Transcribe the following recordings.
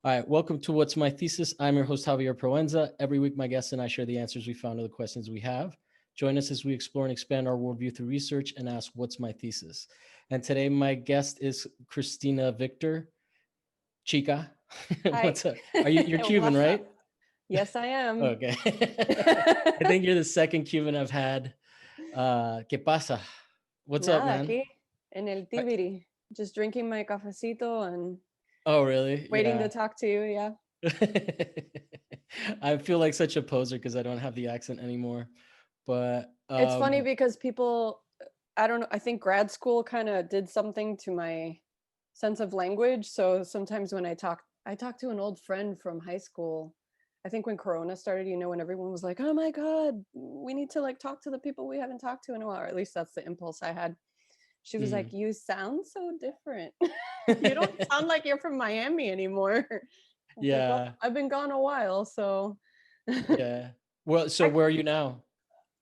All right, welcome to What's My Thesis. I'm your host, Javier Proenza. Every week, my guests and I share the answers we found to the questions we have. Join us as we explore and expand our worldview through research and ask, what's my thesis? And today, my guest is Cristina Victor. Chica, Hi. what's up? You're Cuban, What's right? up? Yes, I am. Okay. I think you're the second Cuban I've had. ¿Qué pasa? What's up, Nada, man? aquí en el Tibiri. Just drinking my cafecito and Oh, really? waiting Yeah. to talk to you. Yeah. I feel like such a poser because I don't have the accent anymore. But It's funny because people, I don't know, I think grad school kind of did something to my sense of language. So sometimes when I talked to an old friend from high school. I think when Corona started, when everyone was like, oh my God, we need to like talk to the people we haven't talked to in a while, or at least that's the impulse I had. She was like, you sound so different. You don't sound like you're from Miami anymore. I was like, well, yeah, I've been gone a while, so yeah. Well, so I, where are you now?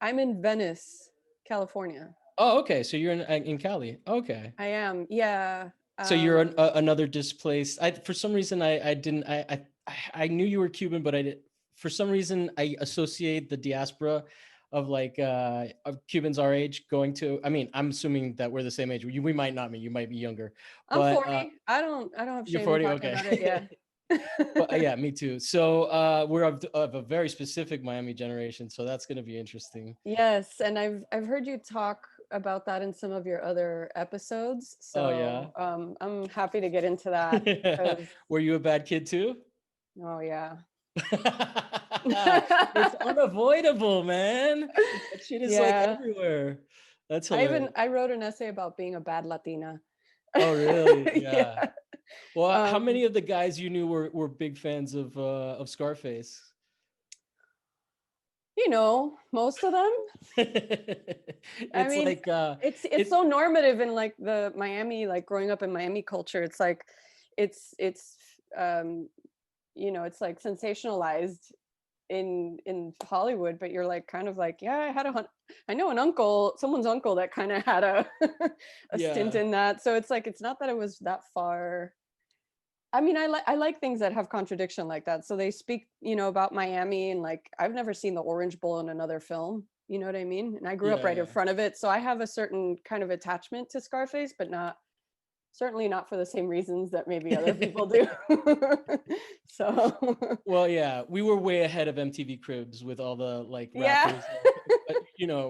I'm in Venice, California. Oh, okay. So you're in Cali. Okay. I am, yeah. So you're Um, another displaced. I for some reason I didn't I knew you were Cuban, but I did for some reason I associate the diaspora of like of Cubans our age going to. I mean, I'm assuming that we're the same age. We might not be. You might be younger, I'm but 40. I don't have you're shame in 40. talking about it. Yeah. Okay. Well, yeah, me too. So we're of a very specific Miami generation, so that's going to be interesting. Yes, and I've heard you talk about that in some of your other episodes. Oh yeah. So I'm happy to get into that because Were you a bad kid too? oh yeah. It's unavoidable, man. That shit is like Yeah. everywhere. That's hilarious. I wrote an essay about being a bad Latina. Oh, really? Yeah. Yeah. Well, how Um, many of the guys you knew were big fans of Scarface? most of them. I It's mean, like it's it so normative in like the Miami, like growing up in Miami culture. It's like it's um it's like sensationalized in Hollywood, but you're like kind of like, yeah, I know an uncle, someone's uncle that kind of had a a stint yeah. in that. So it's like it's not that it was that far. I mean, I like things that have contradiction like that. So they speak, about Miami and like I've never seen the Orange Bowl in another film. You know what I mean? And I grew up Yeah, right in yeah. front of it, so I have a certain kind of attachment to Scarface, but not certainly not for the same reasons that maybe other people do. So Well, yeah, we were way ahead of MTV Cribs with all the like yeah. rappers. But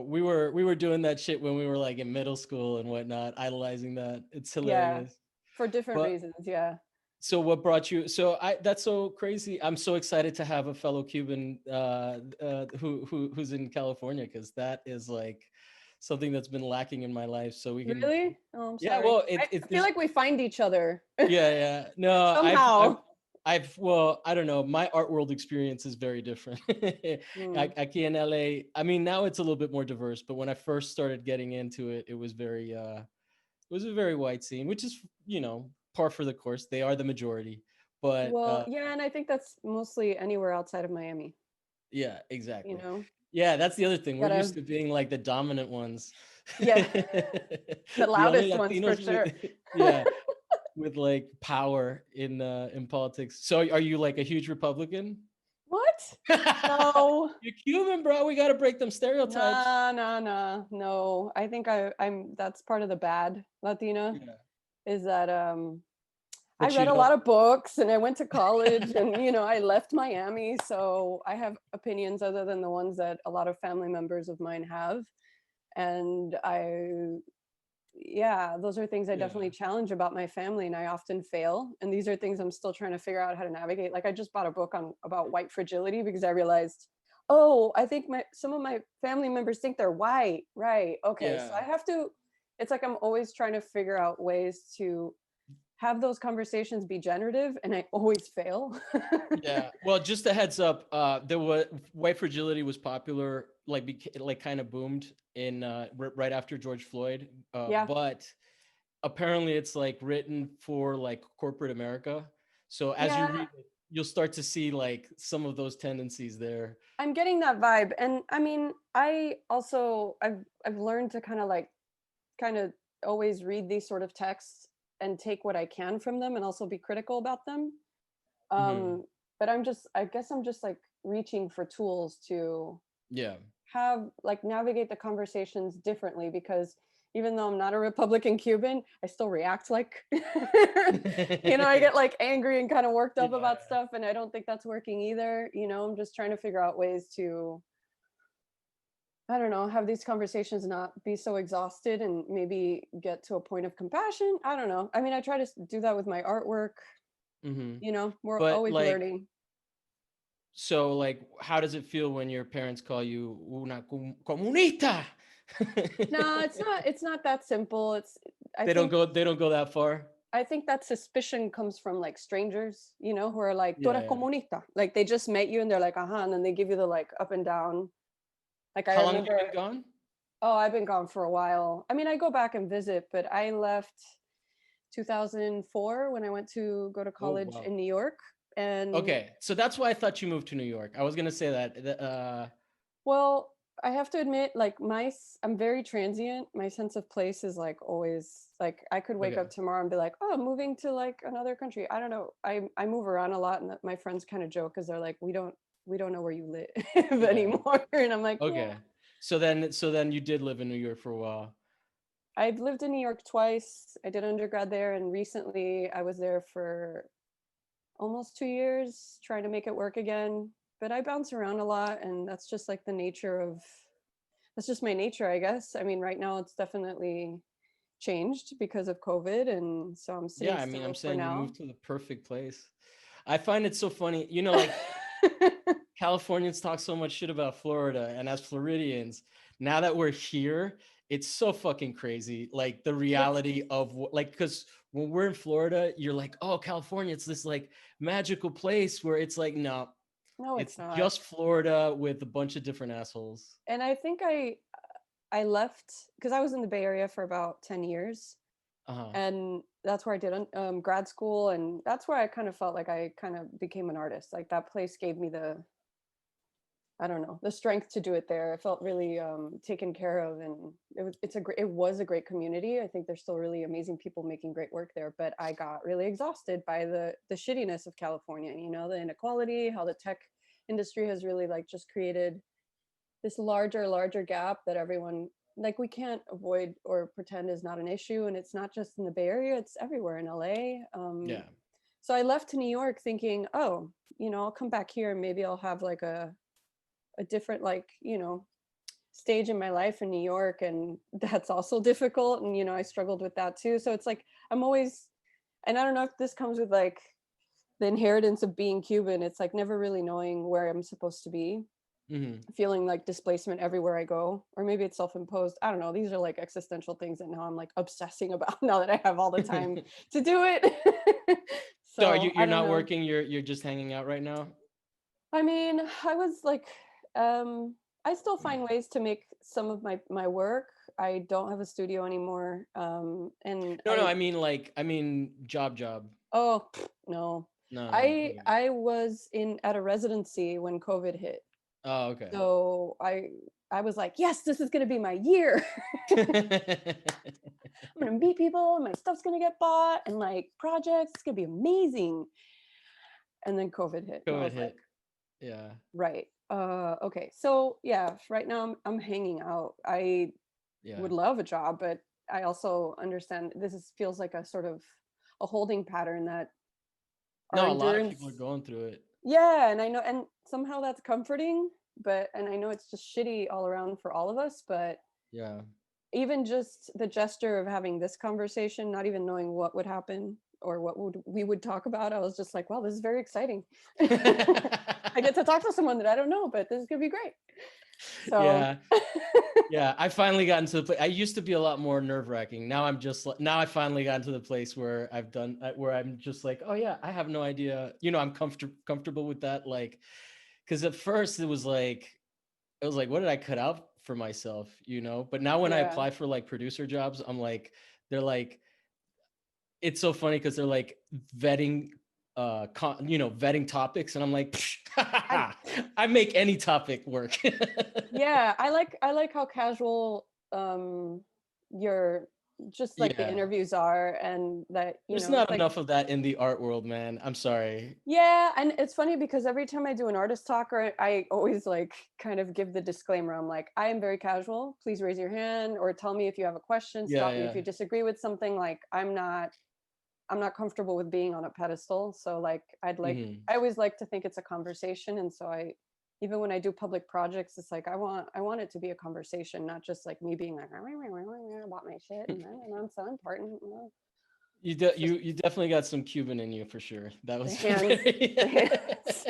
we were doing that shit when we were like in middle school and whatnot, idolizing that. It's Yeah, hilarious. for different But reasons. Yeah. so what brought you? So I that's so crazy. I'm so excited to have a fellow Cuban who's in California because that is like something that's been lacking in my life. So we can, Really? Oh, I'm yeah. sorry. Well, I feel like we find each other yeah, yeah. No, somehow. well, I don't know. My art world experience is very different. Hmm. Aquí in LA, I mean, now it's a little bit more diverse, but when I first started getting into it, it was a very white scene, which is, par for the course. They are the majority, but Well, yeah, and I think that's mostly anywhere outside of Miami. yeah, You exactly. know, Yeah, that's the other thing. We're used gotta, to being like the dominant ones. yeah, the The only loudest ones for Latinos with, sure. yeah, with like power in politics. So are you like a huge Republican? What? No, You're Cuban, bro. We got to break them stereotypes. nah, nah, nah, no. I think I'm. That's part of the bad Latina Yeah, is that I but you read a lot don't. of books and I went to college and I left Miami, so I have opinions other than the ones that a lot of family members of mine have. And yeah, those are things I definitely Yeah, challenge about my family and I often fail. And these are things I'm still trying to figure out how to navigate. Like I just bought a book on about white fragility because I realized, oh, I think some of my family members think they're white. Right. Okay. So yeah, I have to, it's like I'm always trying to figure out ways to have those conversations be generative and I always fail. yeah. Well, just a heads up. There was white fragility was popular, like like kind of boomed in right after George Floyd. Yeah. But apparently, it's like written for like corporate America. So as you Yeah. read it, you'll start to see like some of those tendencies there. I'm getting that vibe. And I mean, I've learned to kind of always read these sort of texts and take what I can from them and also be critical about them. Hmm. But I guess I'm just like reaching for tools to Yeah. have like navigate the conversations differently, because even though I'm not a Republican Cuban, I still react like I get like angry and kind of worked up Yeah. about stuff, and I don't think that's working either. I'm just trying to figure out ways to, I don't know, have these conversations not be so exhausted and maybe get to a point of compassion. I don't know. I mean, I try to do that with my artwork. Hmm. We're But always like, learning. so like, how does it feel when your parents call you una comunista? No, it's not that simple. I They don't think go. They don't go that far. I think that suspicion comes from like strangers, who are like, "Tú Yeah, eres yeah. comunista." Like they just met you and they're like, "Uh-huh," and then they give you the like up and down. Like I How long have you been remember, gone? oh, I've been gone for a while. I mean, I go back and visit, but I left 2004 when I went to go to Oh college wow. in New York. And Okay, so that's why I thought you moved to New York. I was gonna say that. well, I have to admit, like I'm very transient. My sense of place is like always like I could wake Okay. up tomorrow and be like, oh, I'm moving to like another country. I don't know. I move around a lot, and my friends kind of joke because they're like, we don't know where you live Yeah. anymore, and I'm like, yeah. Okay. So then you did live in New York for a while. I've lived in New York twice. I did undergrad there, and recently I was there for almost 2 years trying to make it work again. But I bounce around a lot, and that's just like the nature of that's just my nature, I guess. I mean, right now it's definitely changed because of COVID, and so I'm Yeah, sitting I mean, I'm still for saying you now. moved to the perfect place. I find it so funny, like Californians talk so much shit about Florida, and as Floridians, now that we're here, it's so fucking crazy. Like the It's reality of like, because when we're in Florida, you're like, oh, California, it's this like magical place where it's like, no, no, it's it's not. just Florida with a bunch of different assholes. And I think I left because I was in the Bay Area for about 10 years, Uh-huh. and that's where I did grad school, and that's where I kind of felt like I kind of became an artist. Like that place gave me the, I don't know, the strength to do it there. I felt really taken care of, and it was a great community. I think there's still really amazing people making great work there, but I got really exhausted by the shittiness of California. The inequality, how the tech industry has really like just created this larger gap that everyone, like, we can't avoid or pretend is not an issue, and it's not just in the Bay Area, it's everywhere in LA. Yeah. So I left to New York thinking, oh, I'll come back here and maybe I'll have like a different, like, stage in my life in New York, and that's also difficult, and I struggled with that too. So it's like I'm always, and I don't know if this comes with like the inheritance of being Cuban. It's like never really knowing where I'm supposed to be, Hmm. feeling like displacement everywhere I go, or maybe it's self-imposed. I don't know. These are like existential things that now I'm like obsessing about now that I have all the time to do it. So are So I you're don't not know. working, you're just hanging out right now? I mean, I was like, I still find ways to make some of my work. I don't have a studio anymore, and No, no, I mean job. oh no, No, no. I Okay. I was in at a residency when COVID hit, Oh, okay. so I was like, yes, this is gonna be my year. I'm gonna meet people, my stuff's gonna get bought, and like projects, it's gonna be amazing. And then COVID hit, and I COVID was like, hit. Yeah. right. Okay. So yeah, right now I'm hanging out. I Yeah. would love a job, but I also understand feels like a sort of a holding pattern that our No, a lot of people are endurance. going through it. Yeah, and I know, and somehow that's comforting, and I know it's just shitty all around for all of us, but Yeah. even just the gesture of having this conversation, not even knowing what would happen or what we would talk about, I was just like, wow, this is very exciting. I get to talk to someone that I don't know, but this is gonna be great. So Yeah. Yeah. I finally got into the place. I used to be a lot more nerve-wracking. Now I'm just like, now I finally got into the place where where I'm just like, oh yeah, I have no idea. I'm comfortable with that. Like, because at first it was like, what did I cut out for myself? But now when I yeah, apply for like producer jobs, I'm like, they're like, it's so funny because they're like vetting vetting topics, and I'm like, I I make any topic work. yeah, I like how casual your just like the Yeah. interviews are, and that, There's it's not like, enough of that in the art world, man. I'm sorry. yeah. And it's funny because every time I do an artist talk, or I always like kind of give the disclaimer. I'm like, I am very casual. Please raise your hand or tell me if you have a question. Yeah, Stop me yeah. if you disagree with something. Like, I'm not comfortable with being on a pedestal. So like, Hmm. I always like to think it's a conversation. And so even when I do public projects, it's like, I want it to be a conversation, not just like me being like about my shit and I'm so important. It's just You definitely got some Cuban in you for sure. That the was hands, very. the hands.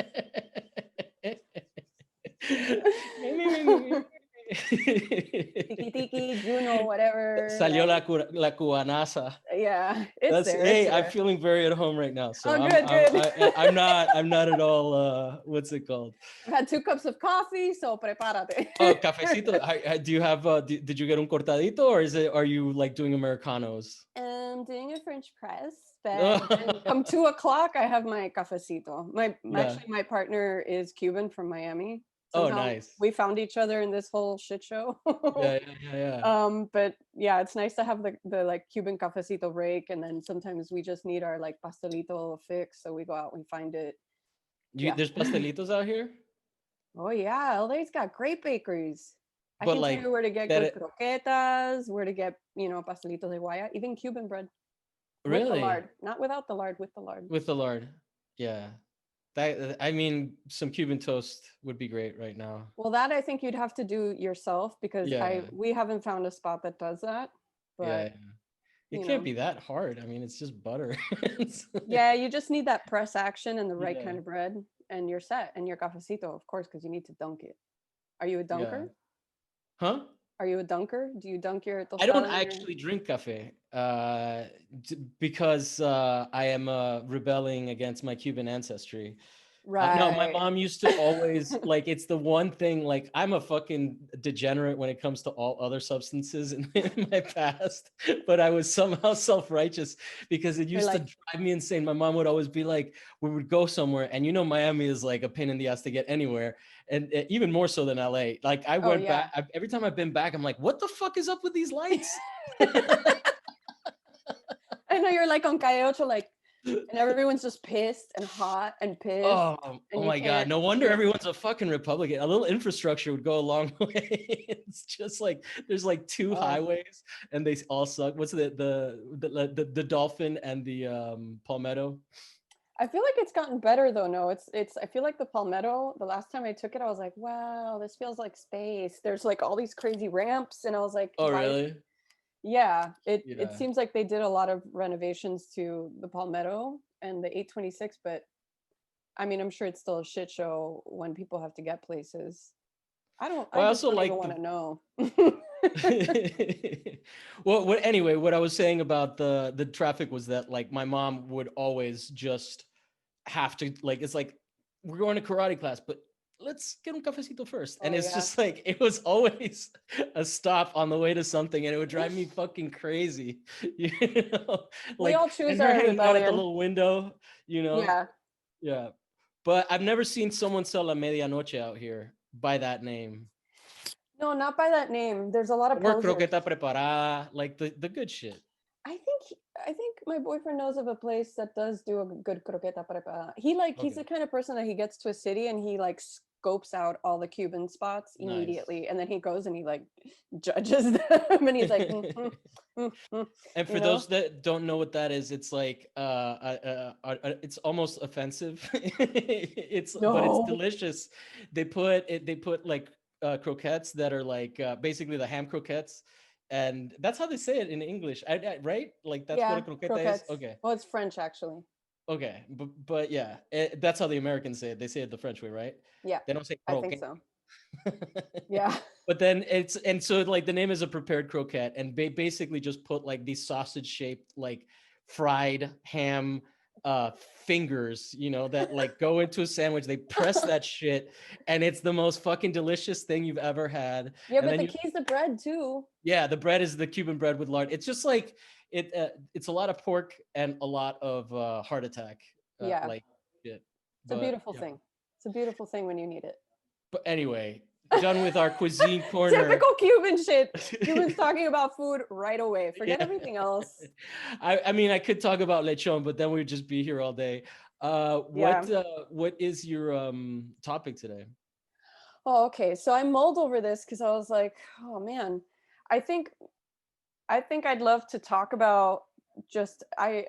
Tiki tiki, Juno, whatever. Salió Like, la cubanaza. yeah, it's That's, there. It's hey, I'm there. feeling very at home right now. So Oh, good, good. I'm not at all what's it called? I've had 2 cups of coffee, so prepárate. Oh, cafecito. Do you have did you get un cortadito, or are you like doing Americanos? I'm doing a French press, but then Oh, come 2 o'clock, I have my cafecito. yeah. Actually, my partner is Cuban from Miami. Oh, Somehow nice. we found each other in this whole shit show. Yeah, yeah, yeah, yeah. But yeah, it's nice to have the like Cuban cafecito break, and then sometimes we just need our like pastelito fix, so we go out and find it. Yeah. There's pastelitos out here, Oh yeah, LA's got great bakeries. I but can tell like you where to get that. good croquetas, where to get, pastelitos de guaya, even Cuban bread with the Really, lard, not without the lard, with the lard. with the lard. Yeah. That, I mean, some Cuban toast would be great right now. Well, that I think you'd have to do yourself because I Yeah, we haven't found a spot that does that. yeah, But, yeah. It you can't know, be that hard. I mean, it's just butter. yeah, you just need that press action and the right Yeah, kind of bread, and you're set. And your cafecito, of course, because you need to dunk it. Are you a yeah. dunker? Huh? Are you a dunker? Do you dunk your I don't tostada in your? actually drink cafe because I am rebelling against my Cuban ancestry. No, my Right. mom used to always like it's the one thing like I'm a fucking degenerate when it comes to all other substances in my past, but I was somehow self-righteous because it You're used to like, drive me insane. My mom would always be like, we would go somewhere, and Miami is like a pain in the ass to get anywhere, and even more so than LA. Like I oh went yeah. back every time I've been back, I'm like, what the fuck is up with these lights? I know you're like on Calle like, and everyone's just pissed and hot and pissed, Oh and you my God. can't, No wonder yeah. everyone's a fucking Republican. A little infrastructure would go a long way. It's just like there's like two Oh, highways and they all suck. What's the dolphin and the palmetto? I feel like it's gotten better though. No, it's. I feel like the Palmetto. The last time I took it, I was like, wow, this feels like space. There's like all these crazy ramps, and I was like, Oh why? really? Yeah, it Yeah. seems like they did a lot of renovations to the Palmetto and the 826, but I mean, I'm sure it's still a shit show when people have to get places. I Well, I just also don't even like want to know. well, anyway, what I was saying about the traffic was that like my mom would always just have to like it's like we're going to karate class, but let's get un cafecito first. Oh And it's yeah. just like it was always a stop on the way to something, and it would drive me fucking crazy. You know, We like all choose and her our hanging out at the rebellion. little window, you know. Yeah. Yeah. But I've never seen someone sell a medianoche out here by that name. No, not by that name. There's a lot of Or posers. croqueta preparada, like the good shit. I think my boyfriend knows of a place that does do a good croqueta preparada. He's the Okay. kind of person that he gets to a city and he like scopes out all the Cuban spots Nice. immediately, and then he goes and he like judges them, and he's like, And you for know, those that don't know what that is, it's like it's almost offensive. But it's no, delicious. They put like croquettes that are like basically the ham croquettes, and that's how they say it in English, right? Like that's what a yeah, croqueta is. croquettes. Okay, Well, it's French actually. okay, but yeah, that's how the Americans say it. They say it the French way, right? Yeah, They don't say I think croquette. so. Yeah. But then and so like the name is a prepared croquette, and basically just put like these sausage shaped like fried ham uh fingers, that like go into a sandwich. They press that shit, and it's the most fucking delicious thing you've ever had. Yeah, And but then the key's the bread too. yeah, the bread is the Cuban bread with lard. It's just like it's a lot of pork and a lot of heart attack Yeah, like shit. it's a But beautiful yeah. thing. It's a beautiful thing when you need it. But anyway, done with our cuisine corner. Typical Cuban shit. Cubans talking about food right away. Forget everything else. I mean, I could talk about lechon, but then we'd just be here all day. Yeah. What is your topic today? Oh, okay. So I mulled over this because I was like, oh man, I think I'd love to talk about just I'm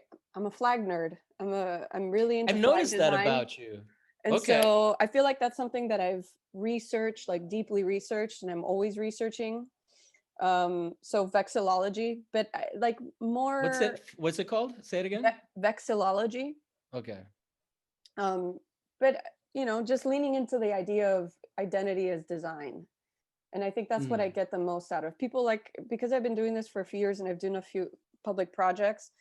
a flag nerd. I'm really into I've flag noticed that design. about you. And Okay. so I feel like that's something that I've researched, like deeply researched, and I'm always researching. So vexillology, but like more What's it called? Say it again. vexillology. Okay. Um, but just leaning into the idea of identity as design. And I think that's what I Mm. get the most out of people, like, because I've been doing this for a few years and I've done a few public projects.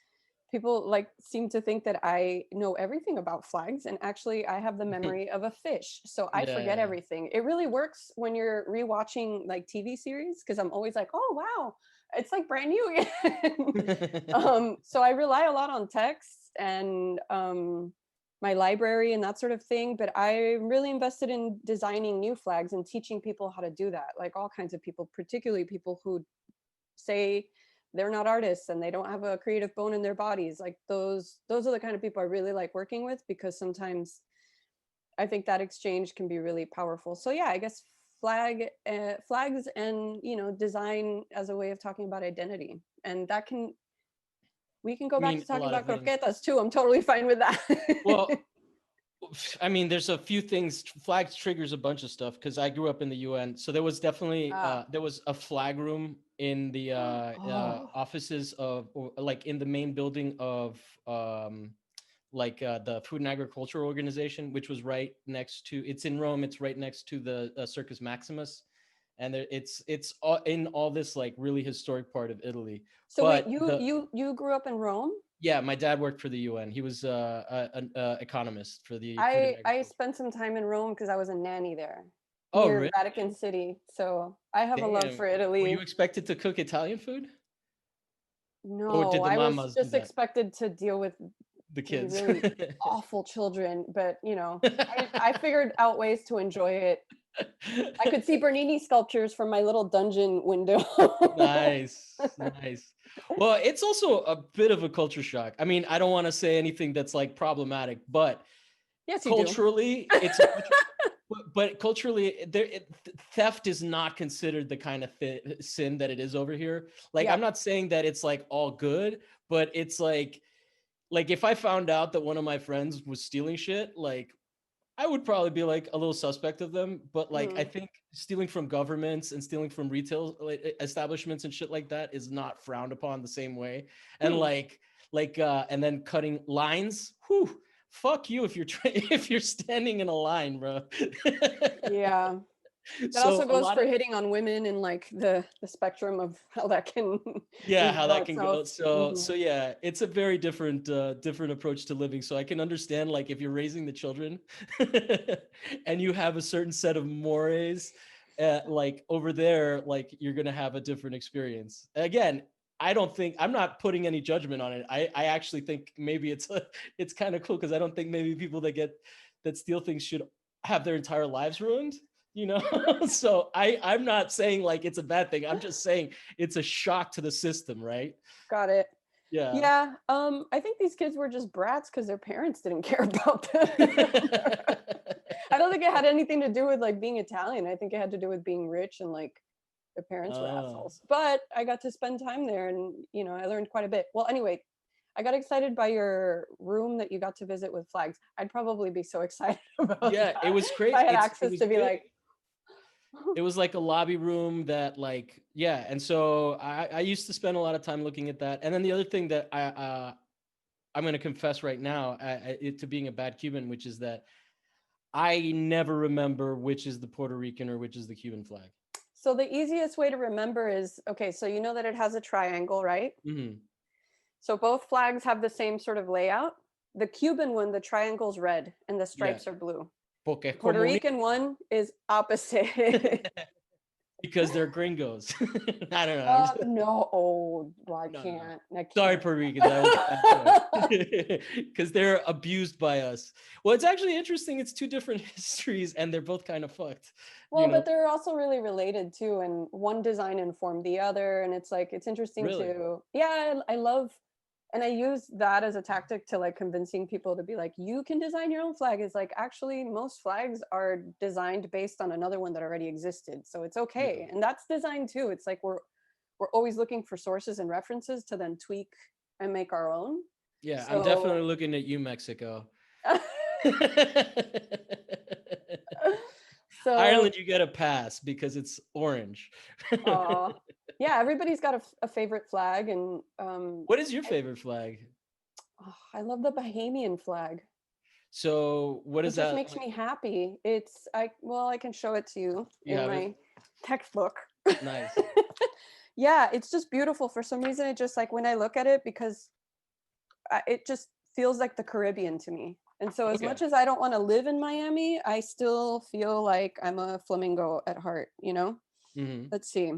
People like seem to think that I know everything about flags, and actually I have the memory of a fish, so I forget Yeah. everything. It really works when you're rewatching like TV series, because I'm always like, oh wow, it's like brand new again. So I rely a lot on text and my library and that sort of thing, but I'm really invested in designing new flags and teaching people how to do that, like all kinds of people, particularly people who say they're not artists and they don't have a creative bone in their bodies. Like those are the kind of people I really like working with, because sometimes I think that exchange can be really powerful. So yeah, I guess flags and design as a way of talking about identity, and that can we can go I back mean, to a talking lot of about things. croquetas too. I'm totally fine with that. Well, I mean, there's a few things. Flags triggers a bunch of stuff because I grew up in the UN, so there was definitely Ah. there was a flag room in the Oh. offices of, or like in the main building of the Food and Agriculture Organization, which was right next to. It's in Rome. It's right next to the Circus Maximus, and it's all, in all this like really historic part of Italy. So wait, But you the you you grew up in Rome? Yeah, my dad worked for the UN. He was an economist for the Food and I Agriculture. spent some time in Rome because I was a nanny there Oh, near really? Vatican City. So I have a love Damn. for Were you Italy. expected to cook Italian food? Or No, did the I was mamas do just that? expected to deal with The really, kids. really awful children, but I figured out ways to enjoy it. I could see Bernini sculptures from my little dungeon window. Nice, nice. Well, it's also a bit of a culture shock. I mean, I don't want to say anything that's like problematic, but Yes, you do. culturally, it's a culture. But culturally, theft is not considered the kind of sin that it is over here. Like, Yeah. I'm not saying that it's like all good, but it's like if I found out that one of my friends was stealing shit, like I would probably be like a little suspect of them. But like I Mm. think stealing from governments and stealing from retail establishments and shit like that is not frowned upon the same way. And Hmm. and then cutting lines, whew, fuck you if you're if you're standing in a line, bro. Yeah. That also So a goes lot for of, hitting on women and like the spectrum of how that can yeah, how reveal that can itself. go. So Hmm. so yeah, it's a very different approach to living. So I can understand, like, if you're raising the children and you have a certain set of mores, like over there, like you're gonna have a different experience. Again, I don't think, I'm not putting any judgment on it. I actually think maybe it's kind of cool because I don't think maybe people that steal things should have their entire lives ruined. You know, so I'm not saying like it's a bad thing. I'm just saying it's a shock to the system, right? Got it. Yeah. Yeah. I think these kids were just brats because their parents didn't care about them. I don't think it had anything to do with like being Italian. I think it had to do with being rich and like their parents were Oh. assholes. But I got to spend time there and I learned quite a bit. Well, anyway, I got excited by your room that you got to visit with flags. I'd probably be so excited about Yeah, it that was if great. I had It access was to be big. like, It was like a lobby room that, like, yeah. And so I used to spend a lot of time looking at that. And then the other thing that I'm going to confess right now, to being a bad Cuban, which is that I never remember which is the Puerto Rican or which is the Cuban flag. so the easiest way to remember is, okay, so you know that it has a triangle, right? Hmm. So both flags have the same sort of layout. The Cuban one, the triangle's red and the Yeah. stripes are blue. Porque The Puerto comunismo. Rican one is opposite. Because they're gringos. I don't know. I'm just, No, oh, well, I no, no, no. can't. I Sorry, can't. Puerto Ricans. I will because they're abused by us. Well, it's actually interesting. It's two different histories, and they're both kind of fucked. You Well, know, but they're also really related too, and one design informed the other, and it's like it's interesting really. to, yeah, I love, and I use that as a tactic to like convincing people to be like, you can design your own flag. Is like actually most flags are designed based on another one that already existed, so it's Yeah. okay, and that's design too. It's like we're always looking for sources and references to then tweak and make our own. Yeah, I'm definitely So looking at you, Mexico. so Ireland, you get a pass because it's orange. yeah, everybody's got a favorite flag, and What is your favorite flag? I love the Bahamian flag. So, what It is just that makes like? me happy. It's I well, I can show it to you You in have it? my textbook. Nice. Yeah, it's just beautiful. For some reason, it just like when I look at it, because it just feels like the Caribbean to me. And so, as Okay. much as I don't want to live in Miami, I still feel like I'm a flamingo at heart, you know? Hmm. Let's see.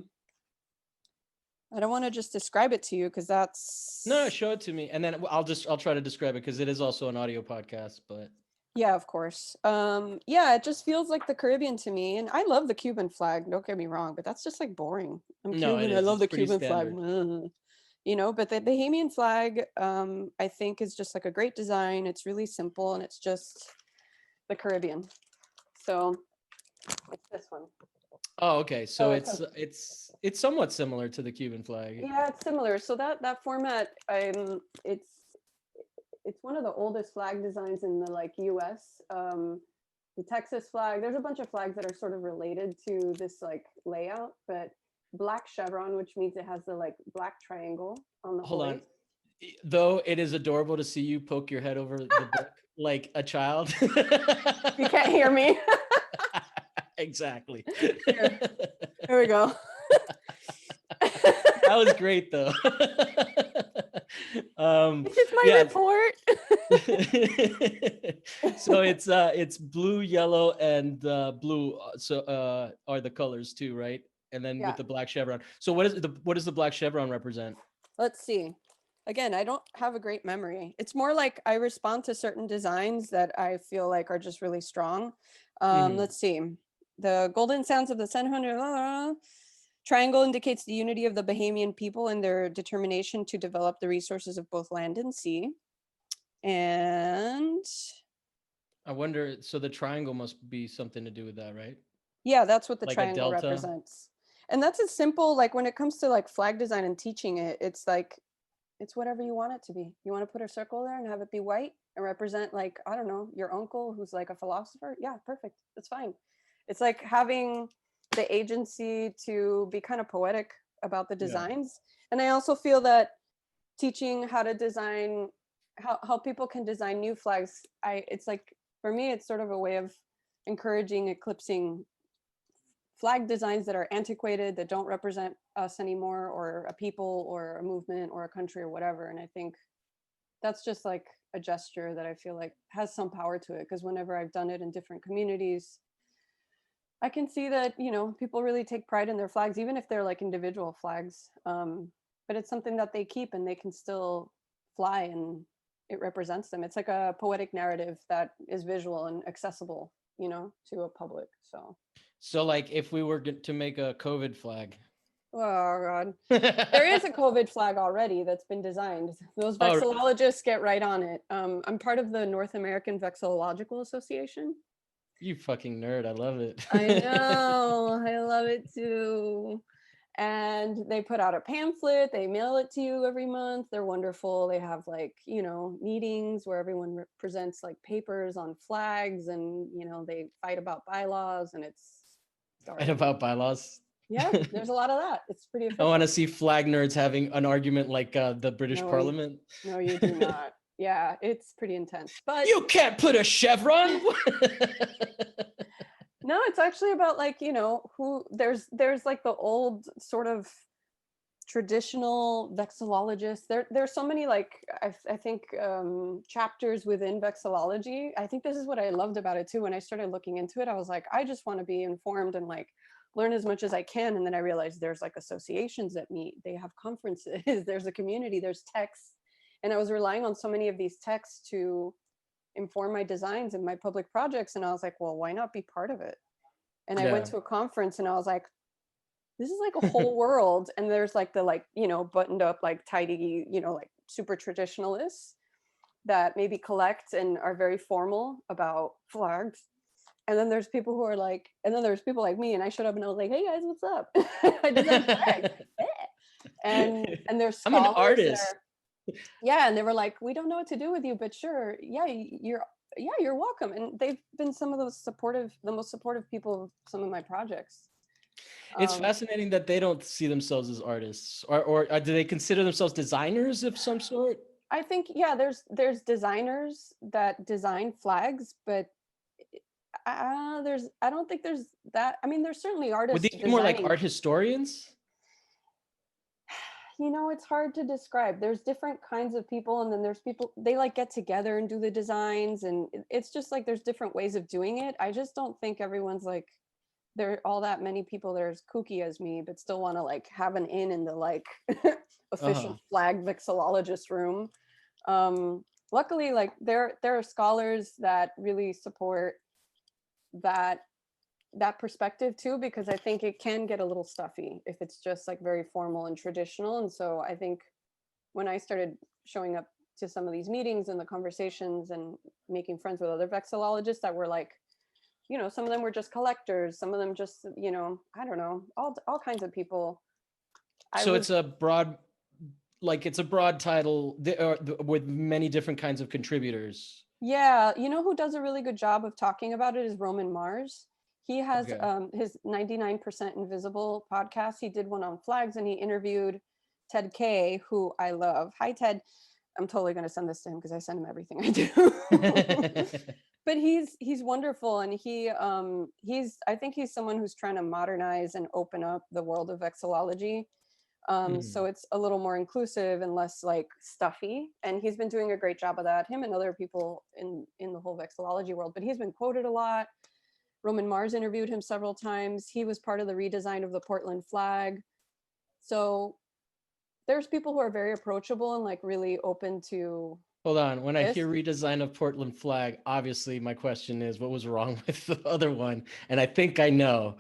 I don't want to just describe it to you because No, that's, show it to me, and then I'll try to describe it because it is also an audio podcast. But yeah, of course. Yeah, it just feels like the Caribbean to me. And I love the Cuban flag, don't get me wrong, but that's just like boring. I'm no, it Cuban, I is. love It's the pretty Cuban flag. standard. You know, but the Bahamian flag, I think is just like a great design. It's really simple and it's just the Caribbean. So it's this one. Oh, okay. So So it's somewhat similar to the Cuban flag. yeah, it's similar. So that format, it's one of the oldest flag designs in the like US. The Texas flag, there's a bunch of flags that are sort of related to this like layout, but black chevron, which means it has the like black triangle on the Hold on. hoist. Though it is adorable to see you poke your head over the book like a child. You can't hear me. Exactly. Here, here we go. That was great though. This is my Yeah. report. So it's blue, yellow, and blue. So are the colors too, right? And then with Yeah, the black chevron. So what does the black chevron represent? let's see. Again, I don't have a great memory. It's more like I respond to certain designs that I feel like are just really strong. Hmm. Let's see. The golden sounds of the San Juan triangle indicates the unity of the Bahamian people and their determination to develop the resources of both land and sea. And I wonder. So the triangle must be something to do with that, right? yeah, that's what the Like a triangle delta. represents. And that's as simple, like when it comes to like flag design and teaching it, it's like it's whatever you want it to be. You want to put a circle there and have it be white and represent like, I don't know, your uncle who's like a philosopher. Yeah, perfect. That's fine. It's like having the agency to be kind of poetic about the Yeah. designs. And I also feel that teaching how to design, how people can design new flags, it's like for me it's sort of a way of encouraging eclipsing flag designs that are antiquated, that don't represent us anymore, or a people or a movement or a country or whatever. And I think that's just like a gesture that I feel like has some power to it, because whenever I've done it in different communities, I can see that, you know, people really take pride in their flags, even if they're like individual flags. But it's something that they keep and they can still fly, and it represents them. It's like a poetic narrative that is visual and accessible, you know, to a public. So, So like if we were to make a COVID flag. oh God. There is a COVID flag already that's been designed. Those Oh, vexillologists get right on it. I'm part of the North American Vexillological Association. you fucking nerd. I love it. I know, I love it too. And they put out a pamphlet, they mail it to you every month. They're wonderful. They have like, you know, meetings where everyone presents like papers on flags, and, you know, they fight about bylaws, and it's And darling. about bylaws. Yeah, there's a lot of that. It's pretty I want to official. see flag nerds having an argument like the British No, Parliament. no, you do not. Yeah, it's pretty intense. But You can't put a chevron. no, it's actually about like, you know, who there's like the old sort of traditional vexillologists. There's so many like I think chapters within vexillology. I think this is what I loved about it too. When I started looking into it, I was like, I just want to be informed and like learn as much as I can. And then I realized there's like associations that meet, they have conferences, there's a community, there's texts. And I was relying on so many of these texts to inform my designs and my public projects. And I was like, well, why not be part of it? And I went Yeah. to a conference and I was like, this is like a whole world. And there's like the, like, you know, buttoned up, like tidy, you know, like super traditionalists that maybe collect and are very formal about flags. And then there's people who are like, and then there's people like me, and I showed up and I was like, hey guys, what's up? I design flags. Eh. And there's I'm an scholars that artist. are, yeah, and they were like, we don't know what to do with you, but sure, yeah, you're welcome. And they've been some of those supportive, the most supportive people of some of my projects. It's Um, fascinating that they don't see themselves as artists, or do they consider themselves designers of some sort? I think, yeah, there's designers that design flags, but I don't think there's that. I mean, there's certainly Would artists these be more like designing. art historians? You know, it's hard to describe. There's different kinds of people, and then there's people, they like get together and do the designs, and it's just like there's different ways of doing it. I just don't think everyone's like, there are all that many people that are as kooky as me but still want to like have an in the like official Uh-huh. flag vexillologist room. Luckily, like there are scholars that really support that perspective too, because I think it can get a little stuffy if it's just like very formal and traditional. And so I think when I started showing up to some of these meetings and the conversations and making friends with other vexillologists that were like, you know, some of them were just collectors, some of them just, you know, I don't know, all kinds of people. I So was, it's a broad, like it's a broad title with many different kinds of contributors. yeah, you know who does a really good job of talking about it is Roman Mars. He has Okay. his 99% Invisible podcast. He did one on flags and he interviewed Ted Kay, who I love. Hi, Ted. I'm totally going to send this to him because I send him everything I do. But he's wonderful, and he's, I think he's someone who's trying to modernize and open up the world of vexillology. So Mhm. it's a little more inclusive and less like stuffy, and he's been doing a great job of that, him and other people in the whole vexillology world. But he's been quoted a lot. Roman Mars interviewed him several times. He was part of the redesign of the Portland flag. So there's people who are very approachable and like really open to Hold on. When I this. hear redesign of Portland flag, obviously my question is, what was wrong with the other one? And I think I know.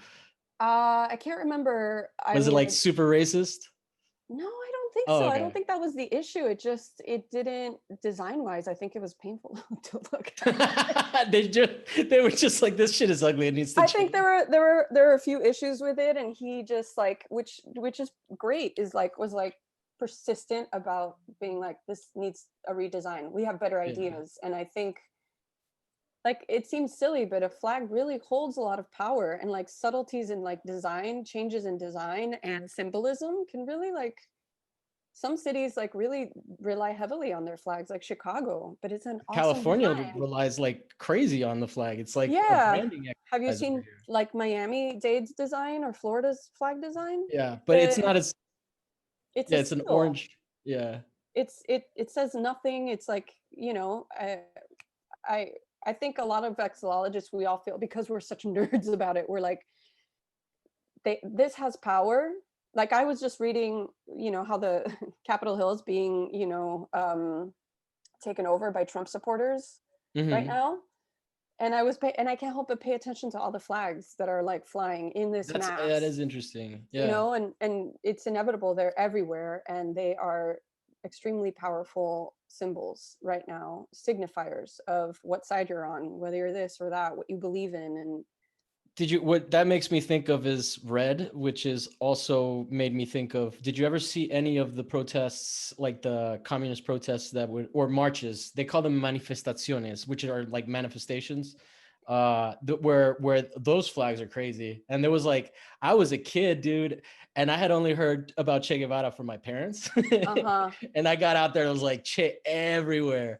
I can't remember. I Was it mean, like super racist? no, I don't think Oh, so. I don't okay. think that was the issue. It didn't, design wise, I think it was painful to look at. They were just like, this shit is ugly. It needs to I think change. there were a few issues with it, and he just like, which is great, is like, was like persistent about being like, this needs a redesign. We have better Yeah. ideas. And I think, like, it seems silly, but a flag really holds a lot of power, and like subtleties in like design, changes in design and symbolism can really like, some cities like really rely heavily on their flags, like Chicago, but it's an awesome California design. relies like crazy on the flag. It's like a Yeah. branding Have you exercise over seen here. like Miami-Dade's design or Florida's flag design? Yeah, but it's The not as, it's a yeah, it's an seal. orange. Yeah. It says nothing. It's like, you know, I I think a lot of vexillologists, we all feel, because we're such nerds about it, we're like, this has power. Like I was just reading, you know, how the Capitol Hill is being, you know, taken over by Trump supporters right Hmm. now. And and I can't help but pay attention to all the flags that are like flying in this That mass, is interesting. you Yeah. know, and it's inevitable. They're everywhere, and they are extremely powerful symbols right now, signifiers of what side you're on, whether you're this or that, what you believe in. And What that makes me think of is red, which is also made me think of, did you ever see any of the protests, like the communist protests that would, or marches? They call them manifestaciones, which are like manifestations, where those flags are crazy. And there was like, I was a kid, dude, and I had only heard about Che Guevara from my parents. uh-huh. And I got out there, it was like Che everywhere.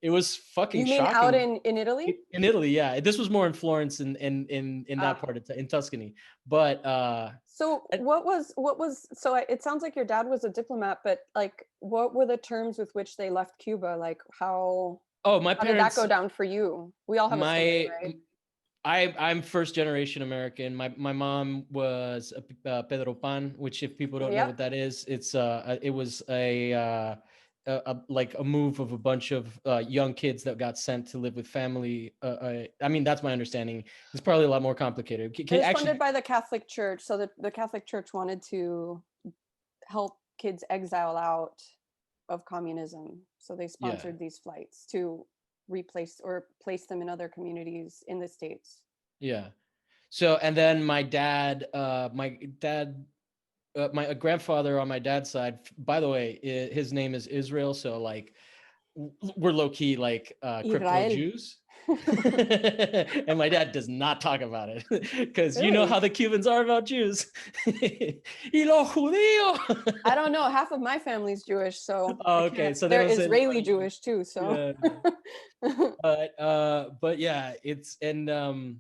It was fucking You mean out shocking. in Italy? In Italy, yeah. This was more in Florence and in that Ah. part of in Tuscany. But So what was so it sounds like your dad was a diplomat, but like what were the terms with which they left Cuba? Like oh, my how did that parents, go down for you? We all have a story, my right? I'm first generation American. My mom was Pedro Pan, which if people don't know Yep. what that is, it was like a move of a bunch of young kids that got sent to live with family. I mean, that's my understanding. It's probably a lot more complicated. It was Actually, funded by the Catholic Church, so the Catholic Church wanted to help kids exile out of communism. So they yeah, sponsored these flights to replace or place them in other communities in the States. yeah. So and then my grandfather on my dad's side. By the way, his name is Israel. So like we're low key like crypto Israel. Jews. And my dad does not talk about it because you know Really? how the Cubans are about Jews. Y los judíos. I don't know. Half of my family's Jewish, so Oh, I okay, can't. so they They're don't say anything Israeli about you. Jewish too, so. Yeah, but yeah, it's and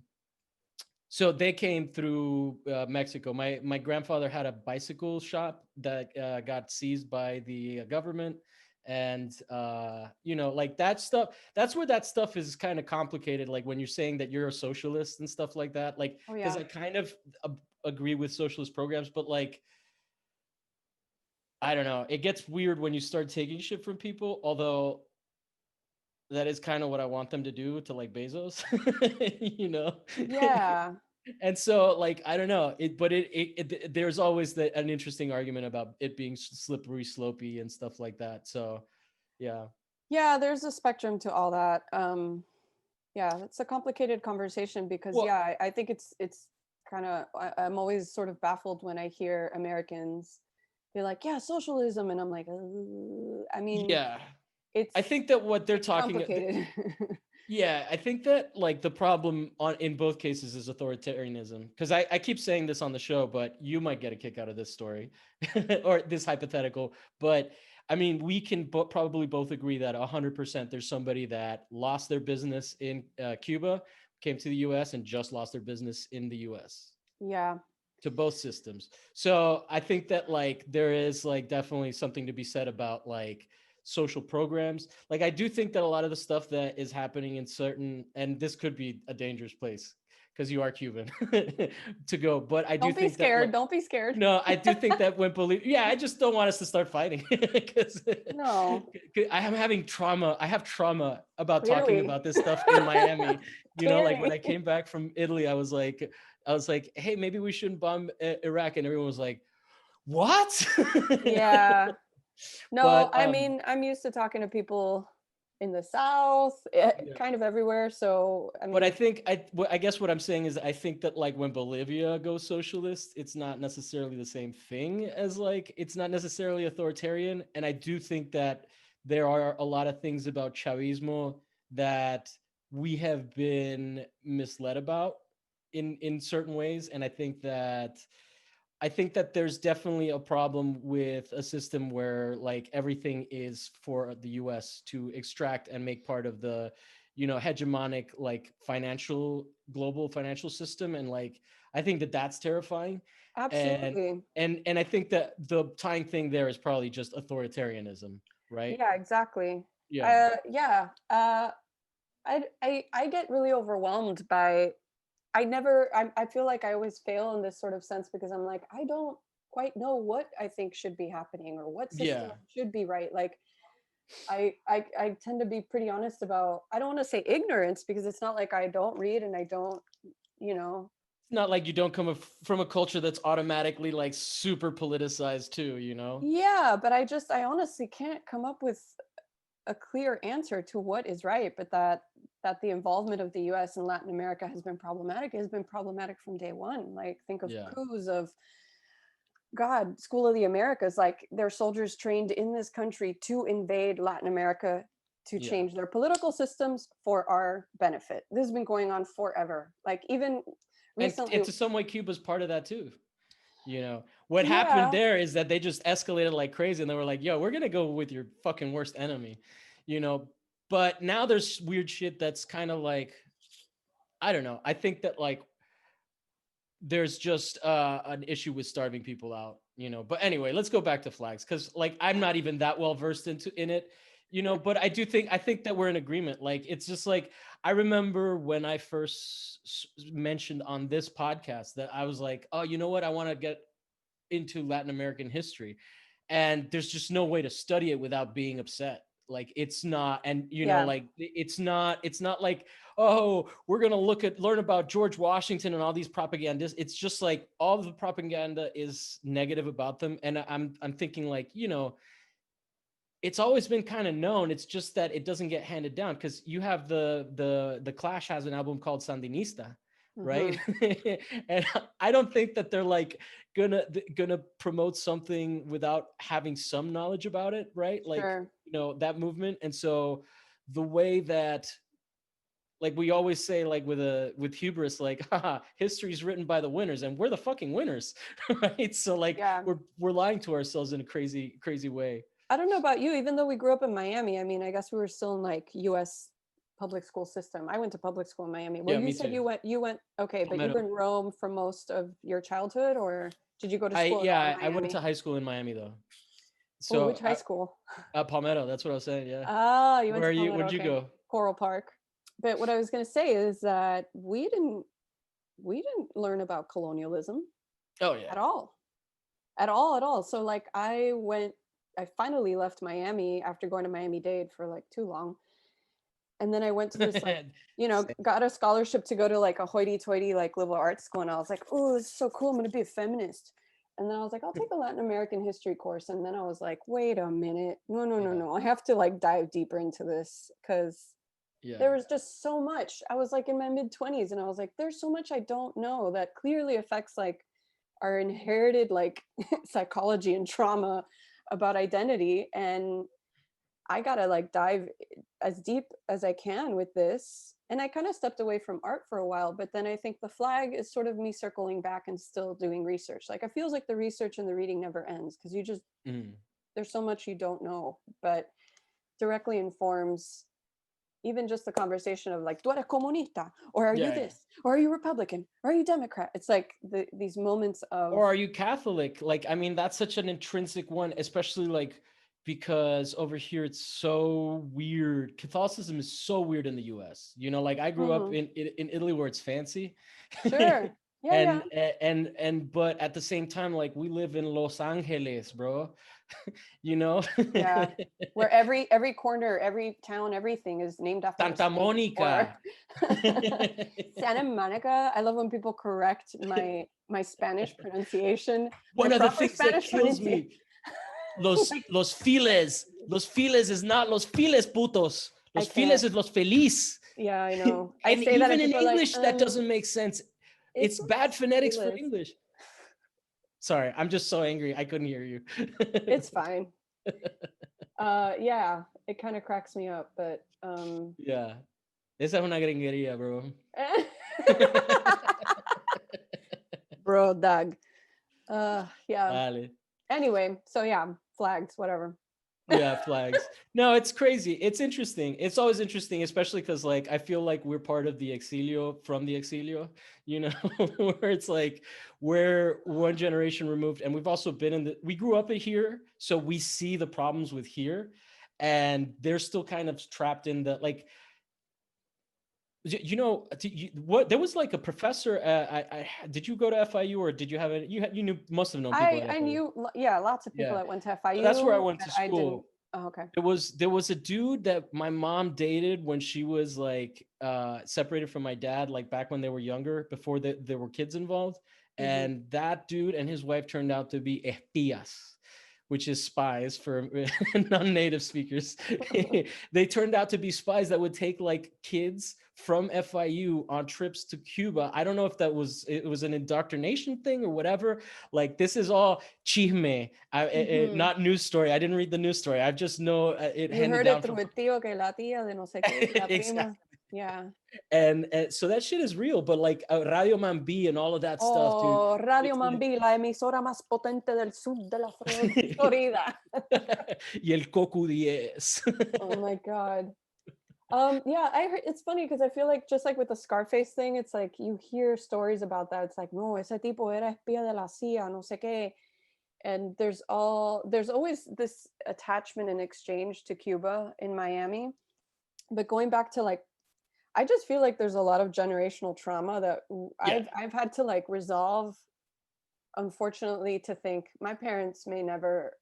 so they came through Mexico. My grandfather had a bicycle shop that got seized by the government, and like that stuff. That's where that stuff is kind of complicated. Like when you're saying that you're a socialist and stuff like that. Like Oh because yeah. I kind of agree with socialist programs, but like I don't know, it gets weird when you start taking shit from people. Although that is kind of what I want them to do to like Bezos, you know. Yeah. And so like I don't know it, but there's always an interesting argument about it being slippery slopey and stuff like that. So yeah, Yeah, there's a spectrum to all that. Yeah, it's a complicated conversation because well, yeah, I think it's kind of I'm always sort of baffled when I hear Americans be like, yeah, socialism, and I'm like, I mean, yeah, I it's think that what they're it's talking complicated. yeah, I think that like the problem in both cases is authoritarianism. Because I keep saying this on the show, but you might get a kick out of this story or this hypothetical. But I mean, we can probably both agree that 100% there's somebody that lost their business in Cuba, came to the US, and just lost their business in the US Yeah, to both systems. So I think that like there is like definitely something to be said about like social programs. Like I do think that a lot of the stuff that is happening in certain, and this could be a dangerous place because you are Cuban to go, but I do don't be think that scared. like Don't be scared. no, I do think that when yeah, I just don't want us to start fighting because No, I am having trauma. I have trauma about talking clearly, about this stuff in Miami. You know, like when I clearly. came back from Italy, I was like, hey, maybe we shouldn't bomb Iraq, and everyone was like, what? Yeah. No, But I mean, I'm used to talking to people in the South, yeah. kind of everywhere. So, I But I mean, think I guess what I'm saying is I think that like when Bolivia goes socialist, it's not necessarily the same thing as like it's not necessarily authoritarian. And I do think that there are a lot of things about Chavismo that we have been misled about in certain ways. And I think that there's definitely a problem with a system where like everything is for the US to extract and make part of the, hegemonic like global financial system. And like, I think that that's terrifying. And, absolutely. and I think that the tying thing there is probably just authoritarianism, right? Yeah, exactly. Yeah. Yeah. I get really overwhelmed by I feel like I always fail in this sort of sense because I'm like, I don't quite know what I think should be happening or what system Yeah. should be right. Like I tend to be pretty honest about I don't want to say ignorance because it's not like I don't read and I don't, you know. It's not like you don't come from a culture that's automatically like super politicized too, you know? Yeah, but I honestly can't come up with a clear answer to what is right, but that the involvement of the US and Latin America has been problematic. It has been problematic from day one. Like think of Yeah. coups of God, School of the Americas, like their soldiers trained in this country to invade Latin America to Yeah. change their political systems for our benefit. This has been going on forever. Like even And recently, to some way Cuba's part of that too. What happened yeah, there is that they just escalated like crazy and they were like, yo, we're gonna go with your fucking worst enemy, you know. But now there's weird shit that's kind of like, I don't know, I think that like there's just an issue with starving people out, but anyway, let's go back to flags because like I'm not even that well versed in it, But I think that we're in agreement. Like, it's just like, I remember when I first mentioned on this podcast that I was like, oh, you know what? I want to get into Latin American history. And there's just no way to study it without being upset. Like, it's not, and Yeah, like, it's not like, oh, we're gonna learn about George Washington and all these propagandists. It's just like all of the propaganda is negative about them. And I'm thinking, like, it's always been kind of known. It's just that it doesn't get handed down, because you have the Clash has an album called Sandinista, right? hmm, And I don't think that they're like gonna promote something without having some knowledge about it, right? Like, sure. that movement. And so the way that, like, we always say, like, with hubris, like, haha, history is written by the winners, and we're the fucking winners, right? So, like, Yeah. we're lying to ourselves in a crazy way. I don't know about you, even though we grew up in Miami, I mean, I guess we were still in like US public school system. I went to public school in Miami. Well, Yeah, you me said too. you went, okay, but you Palmetto. were in Rome for most of your childhood, or did you go to school at all in I went to Miami? high school in Miami though. Oh, So which high school? Palmetto, that's what I was saying. Yeah. Ah, you went Where to are you? Palmetto, Where'd you okay. go? Coral Park. But what I was going to say is that we didn't learn about colonialism Oh yeah. at all. At all, at all. So like I finally left Miami after going to Miami-Dade for like too long. And then I went to this like, Same. got a scholarship to go to like a hoity-toity like liberal arts school, and I was like, oh, this is so cool, I'm going to be a feminist. And then I was like, I'll take a Latin American history course. And then I was like, wait a minute, no, no, no, Yeah. no, I have to like dive deeper into this, because Yeah. there was just so much. I was like in my mid-20s, and I was like, there's so much I don't know that clearly affects like our inherited like psychology and trauma about identity. And I gotta like dive as deep as I can with this. And I kind of stepped away from art for a while, but then I think the flag is sort of me circling back and still doing research. Like, it feels like the research and the reading never ends, because Mm. there's so much you don't know, but directly informs even just the conversation of like, tú eres comunista, or are you Yeah. Yeah. this, or are you Republican, or are you Democrat? It's like these moments of, Or are you Catholic? Like, I mean, that's such an intrinsic one, especially like because over here it's so weird. Catholicism is so weird in the US. Like, I grew up mhm, in Italy, where it's fancy. sure, yeah, yeah, And but at the same time, like, we live in Los Angeles, bro. you know? yeah, where every corner, every town, everything is named after a Santa saint. Or Monica. Santa Monica. I love when people correct my Spanish pronunciation, my One of the proper things that Spanish kills pronunciation. me, los files. Los files is not los files putos. I Los files can't. is los feliz. Yeah, I know. I And say that, even and in people are like, English, that doesn't make sense. it's It's bad phonetics for ridiculous. English. Sorry, I'm just so angry. I couldn't hear you. It's fine. Yeah, it kind of cracks me up, but Yeah. Esa es una gringería, bro. bro, Doug. Yeah. Vale. Anyway, so yeah, flags, whatever. Yeah, flags. No, it's crazy. It's interesting. It's always interesting, especially because, like, I feel like we're part of the Exilio from the Exilio, where it's like we're one generation removed, and we've also been we grew up in here, so we see the problems with here, and they're still kind of trapped in the, like, what, there was like a professor. Did you go to FIU, or did you have it? You knew, must have known people at I FIU. knew, yeah, lots of people Yeah, that went to so that's where I FIU, went but to I didn't. school. Oh, okay. There was a dude that my mom dated when she was like separated from my dad, like back when they were younger, before there were kids involved. Hmm. And that dude and his wife turned out to be espías, which is spies for non-native speakers. They turned out to be spies that would take like kids from FIU on trips to Cuba. I don't know if it was an indoctrination thing or whatever. Like, this is all chisme, Hmm. not news story. I didn't read the news story. I just know it You handed heard it down through from el tío que la tía de no sé qué, que la exactly. prima. Yeah. And so that shit is real. But like Radio Mambi and all of that stuff, dude. Oh, Radio It's like, Mambí, la emisora más potente del sur de la Florida. y el Cocu 10. Oh my God. Yeah, I heard, it's funny because I feel like just like with the Scarface thing, it's like you hear stories about that. It's like, no, ese tipo era espía de la CIA, no sé qué. and there's always this attachment and exchange to Cuba in Miami. But going back to like, I just feel like there's a lot of generational trauma that Yeah. I've had to like resolve, unfortunately, to think my parents may never,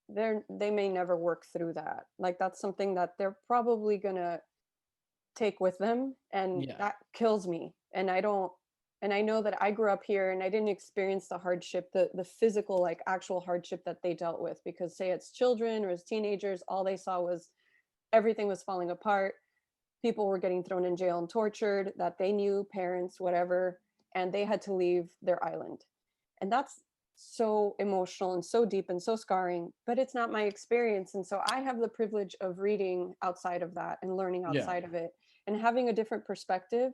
they may never work through that. Like that's something that they're probably gonna take with them, and Yeah. that kills me. And I don't, and I know that I grew up here and I didn't experience the hardship, the physical, like actual hardship that they dealt with, because say it's children or as teenagers, all they saw was everything was falling apart. People were getting thrown in jail and tortured that they knew, parents, whatever, and they had to leave their island. And that's so emotional and so deep and so scarring, but it's not my experience. And so I have the privilege of reading outside of that and learning Yeah. outside of it and having a different perspective,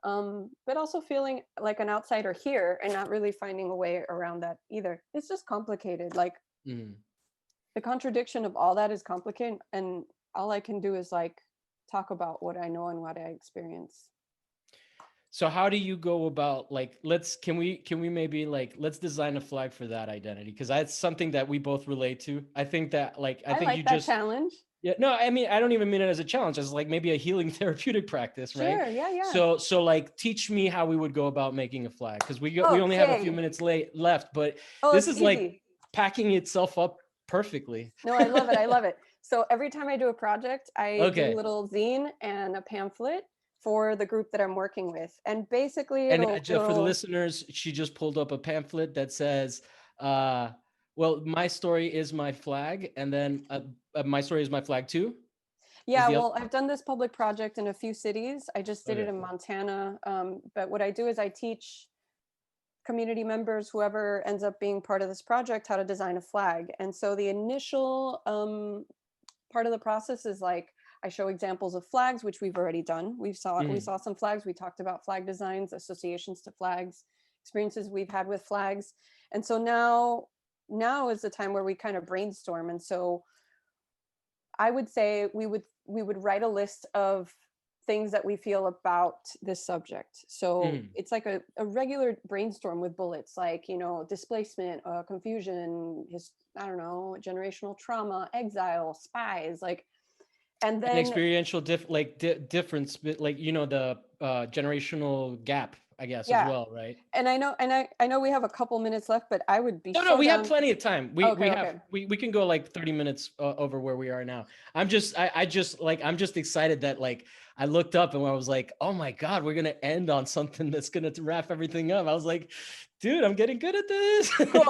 but also feeling like an outsider here and not really finding a way around that either. It's just complicated. Like Mhm. the contradiction of all that is complicated, and all I can do is like talk about what I know and what I experience. So how do you go about, like, can we maybe like, let's design a flag for that identity? Because that's something that we both relate to. I think that, like, I I think you like that just, challenge. yeah, no, I mean, I don't even mean it as a challenge, as like maybe a healing therapeutic practice, right? Sure, yeah, yeah. So like teach me how we would go about making a flag, because we only have a few Okay. minutes left, but Oh, this it's is like easy. packing itself up perfectly. No, I love it. I love it. So every time I do a project, I do a Okay. little zine and a pamphlet for the group that I'm working with. And basically And for the it'll listeners, she just pulled up a pamphlet that says, uh, well, my story is my flag. And then my story is my flag too. Is yeah, the other? well, I've done this public project in a few cities. I just did it Okay. in Montana. But what I do is I teach community members, whoever ends up being part of this project, how to design a flag. And so the initial part of the process is like I show examples of flags, which we've already done. We Mhm. saw some flags. We talked about flag designs, associations to flags, experiences we've had with flags. And so now is the time where we kind of brainstorm. And so I would say we would write a list of things that we feel about this subject. So Mhm. it's like a regular brainstorm with bullets, like, displacement, confusion, I don't know, generational trauma, exile, spies, like, and An then experiential difference, like, the generational gap, I guess, as yeah. well, right? And I know we have a couple minutes left, but I would be No, so we have down. plenty of time. Okay, okay. We can go like 30 minutes over where we are now. I just like, I'm just excited that, like, I looked up and I was like, oh my God, we're gonna end on something that's gonna wrap everything up. I was like, dude, I'm getting good at this. Cool.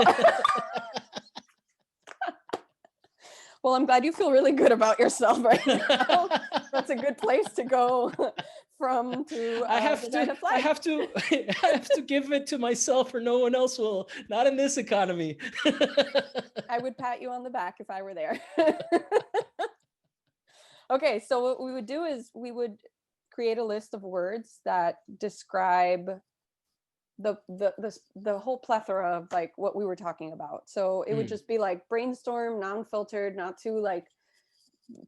Well, I'm glad you feel really good about yourself right now. That's a good place to go from to design a I flag. have to I have to give it to myself, or no one else will. Not in this economy. I would pat you on the back if I were there. Okay, so what we would do is we would create a list of words that describe the whole plethora of like what we were talking about. So it would Mm, just be like brainstorm, non-filtered, not too like,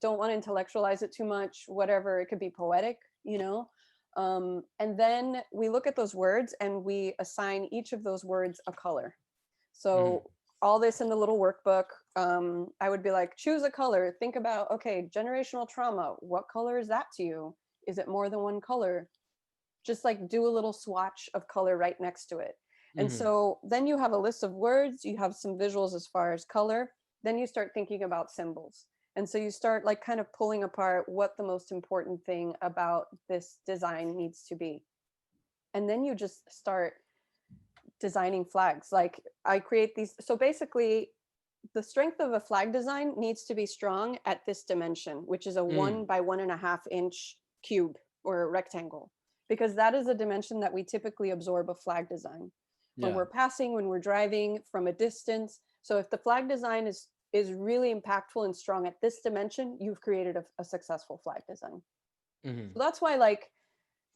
don't want to intellectualize it too much, whatever. It could be poetic, and then we look at those words and we assign each of those words a color. mm, So all this in the little workbook, I would be like, choose a color. Think about, okay, generational trauma. What color is that to you? Is it more than one color? Just like do a little swatch of color right next to it. And mhm. so then you have a list of words, you have some visuals as far as color, then you start thinking about symbols. And so you start like kind of pulling apart what the most important thing about this design needs to be. And then you just start designing flags. Like I create these. So basically, the strength of a flag design needs to be strong at this dimension, which is a Mm, 1 by 1.5 inch cube or rectangle, because that is a dimension that we typically absorb a flag design when yeah. we're passing, when we're driving from a distance. So if the flag design is really impactful and strong at this dimension, you've created a successful flag design. Mhm. So that's why like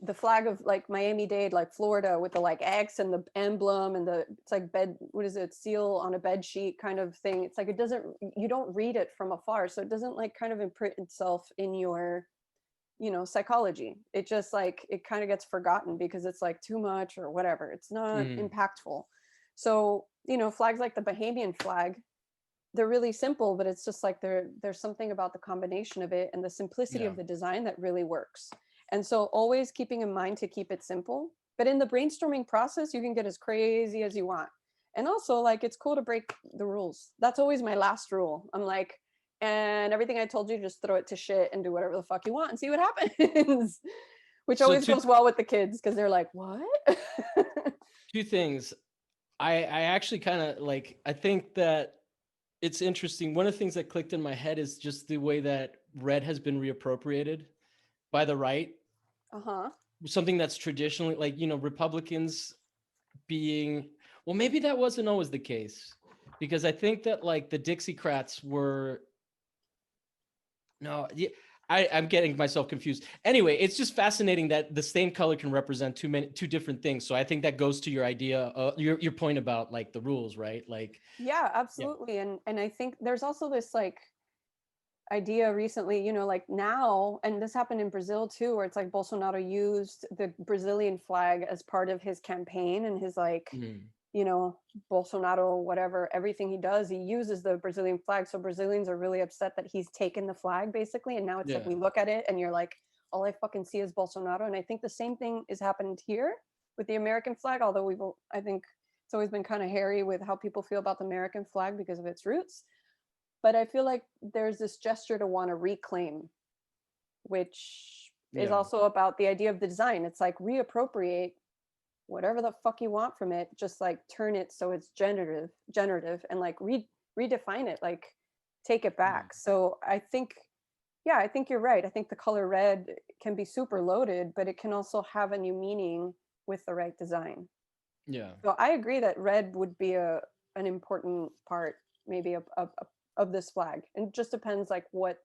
the flag of like Miami-Dade, like Florida, with the like X and the emblem and it's like bed, what is it, seal on a bed sheet kind of thing. It's like, you don't read it from afar. So it doesn't like kind of imprint itself in your, psychology. It just like, it kind of gets forgotten because it's like too much or whatever. It's not Mhm. impactful. So, flags like the Bahamian flag, they're really simple, but it's just like there's something about the combination of it and the simplicity Yeah. of the design that really works. And so always keeping in mind to keep it simple. But in the brainstorming process, you can get as crazy as you want. And also, like, it's cool to break the rules. That's always my last rule. I'm like, and everything I told you, just throw it to shit and do whatever the fuck you want and see what happens. Which So always goes well with the kids because they're like, what? two things. I actually kind of like, I think that it's interesting. One of the things that clicked in my head is just the way that red has been reappropriated by the right. Uh-huh. Something that's traditionally like, Republicans being, well, maybe that wasn't always the case, because I think that like the Dixiecrats were, no, yeah, I'm getting myself confused. Anyway, it's just fascinating that the same color can represent two different things. So I think that goes to your idea, your point about like the rules, right? Like, Yeah, yeah, absolutely. And I think there's also this like idea recently, like now, and this happened in Brazil too, where it's like Bolsonaro used the Brazilian flag as part of his campaign and his like, mm, Bolsonaro, whatever, everything he does, he uses the Brazilian flag. So Brazilians are really upset that he's taken the flag basically. And now it's like yeah, we look at it and you're like, all I fucking see is Bolsonaro. And I think the same thing is happened here with the American flag, although I think it's always been kind of hairy with how people feel about the American flag because of its roots. But I feel like there's this gesture to want to reclaim, which is yeah, also about the idea of the design. It's like reappropriate whatever the fuck you want from it, just like turn it so it's generative and like redefine it, like take it yeah, back. So I think, yeah, I think you're right. I think the color red can be super loaded, but it can also have a new meaning with the right design. yeah, So I agree that red would be an important part, maybe of this flag. And it just depends like what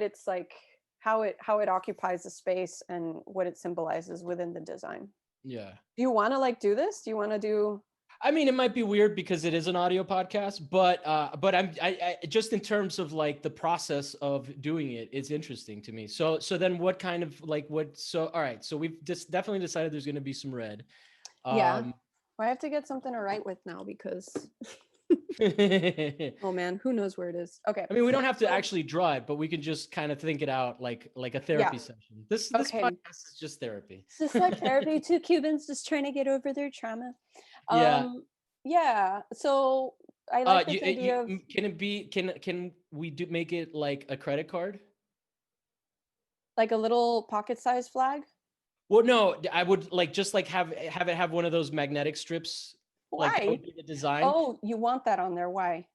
it's like, how it occupies the space and what it symbolizes within the design. yeah. Do you want to like do this? Do you want to do? I mean, it might be weird because it is an audio podcast, but I just in terms of like the process of doing it, it's interesting to me. So then what kind of like what? So all right, so we've just definitely decided there's going to be some red. Yeah. Um, Well, I have to get something to write with now because I oh man, who knows where it is? Okay. mean, we don't have to So actually draw it, but we can just kind of think it out like a yeah. therapy session. This Okay. podcast is just therapy. It's just like therapy. Two Cubans just trying to get over their trauma. Yeah. Yeah. So I like this idea of Can it be? Can we do make it like a credit card? like a little pocket-sized flag. Well, no, I would like just like have it have one of those magnetic strips. Like that Why? would be the design. Oh, you want that on there? Why?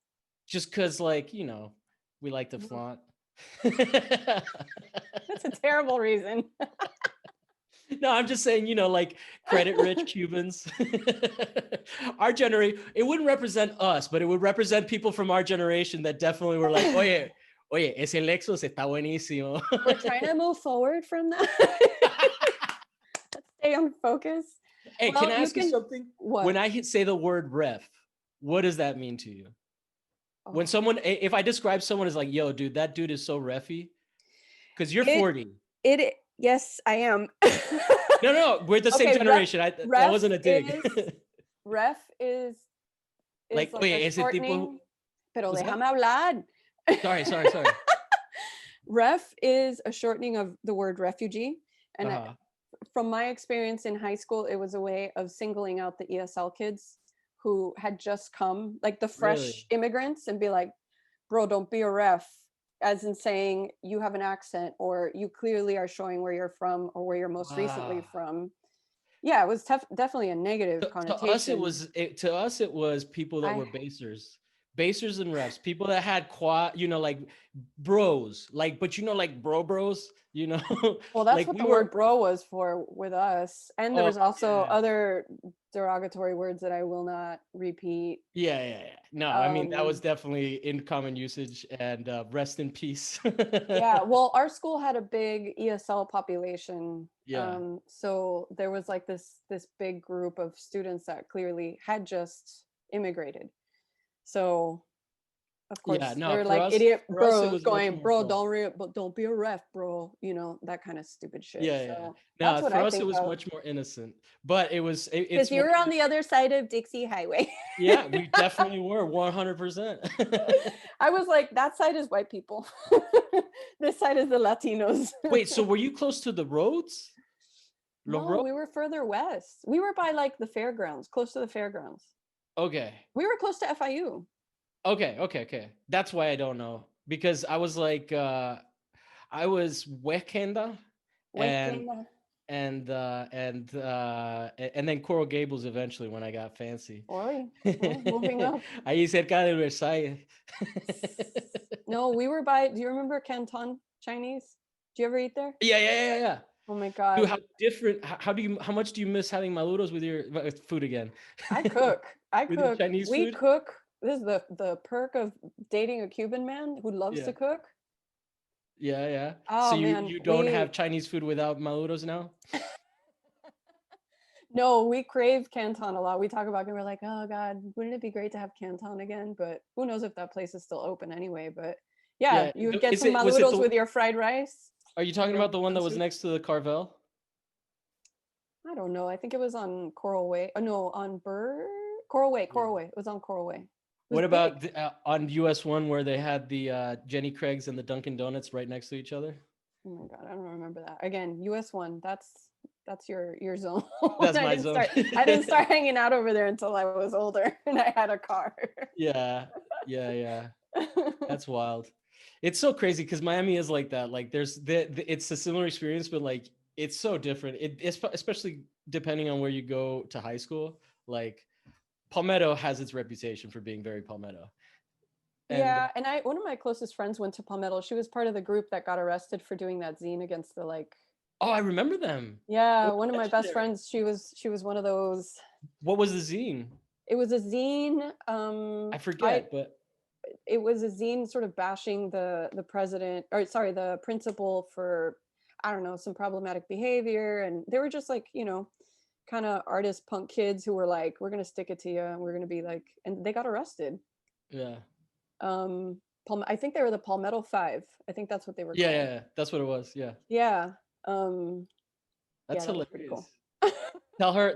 Just because, like, we like to Mhm. flaunt. That's a terrible reason. No, I'm just saying, like credit rich Cubans. Our generation, it wouldn't represent us, but it would represent people from our generation that definitely were like, oye, ese Lexus está buenísimo. We're trying to move forward from that. Let's stay on focus. Hey, can Well, I you ask you can something? When what? I say the word ref, what does that mean to you? When Oh. someone, if I describe someone as like, yo, dude, that dude is so refy, because you're It 40. yes, I am. No, we're the same Okay, generation. That ref wasn't a dig. is ref is Like, like a oye, ese tipo, shortening. Pero what's that? déjame hablar. Sorry. Ref is a shortening of the word refugee, and Uh-huh. from my experience in high school, it was a way of singling out the ESL kids who had just come, like the Really? fresh immigrants, and be like, bro, don't be a ref, as in saying you have an accent or you clearly are showing where you're from or where you're most recently Wow. from. Yeah, it was definitely a negative To us, connotation. to us, it was people that I were basers and refs, people that had like bros, like, but like bros, Well, that's like what we the word were. bro was for with us. And there Oh was also yeah. other derogatory words that I will not repeat. Yeah. No, I mean that was Um, definitely in common usage, and rest in peace. yeah, well, our school had a big ESL population. Yeah. So there was like this big group of students that clearly had just immigrated. So Of Yeah, course, they no, were like idiot for us it bros was much going, more bro, fun. but don't be a ref, bro. You know, that kind of stupid shit. Yeah, yeah. So No, that's what for I us it think was of. much more innocent. But Because it's one you're of on the, the other side of Dixie Highway. yeah, we definitely were 100%. I was like, that side is white people. This side is the Latinos. Wait, so were you close to the roads? Los No, roads? we were further west. We were by like the fairgrounds, close to the fairgrounds. Okay. We were close to FIU. Okay. That's why I don't know. Because I was like I was Wekenda and Weekend. and then Coral Gables eventually when I got fancy. Oi, well, moving up. Ahí cerca de Versailles. No, we were by, do you remember Canton Chinese? Do you ever eat there? Yeah. Oh my Dude, God. how different? How much do you miss having maluros with food again? I cook. I With your cook. Chinese We food? cook. This is the perk of dating a Cuban man who loves Yeah, to cook. yeah. So Oh man, you don't have we Chinese food without maluros now? no, we crave Canton a lot. We talk about it and we're like, oh God, wouldn't it be great to have Canton again? But who knows if that place is still open anyway. But yeah, Yeah. you would get Is some it was it maluros the with your fried rice, Are you talking about the one that was soup. next to the Carvel? I don't know. I think it was on Coral Way. Oh no, on Coral Way. Yeah. Coral Way. It was on Coral Way. It was What big. about on US one where they had the Jenny Craig's and the Dunkin' Donuts right next to each other? Oh my God, I don't remember that. Again, US one. That's your zone. That's I my didn't zone. start. I didn't start hanging out over there until I was older and I had a car. Yeah. That's wild. It's so crazy because Miami is like that. Like it's a similar experience, but like it's so different. Especially depending on where you go to high school. Like Palmetto has its reputation for being very Palmetto. And Yeah, and one of my closest friends went to Palmetto. She was part of the group that got arrested for doing that zine against the like. oh, I remember them. They Yeah, were one of my best legendary. friends. She was one of those. What was the zine? It was a zine. I I forget, but it was a zine sort of bashing the president, or sorry, the principal for, I don't know, some problematic behavior, and they were just like, kind of artist punk kids who were like, we're gonna stick it to you, and we're gonna be like, and they got arrested. yeah. I think they were the Palmetto Five. I think that's what they were called. Yeah. That's what it was. Yeah. Yeah. Um, That's yeah, that was pretty hilarious. cool.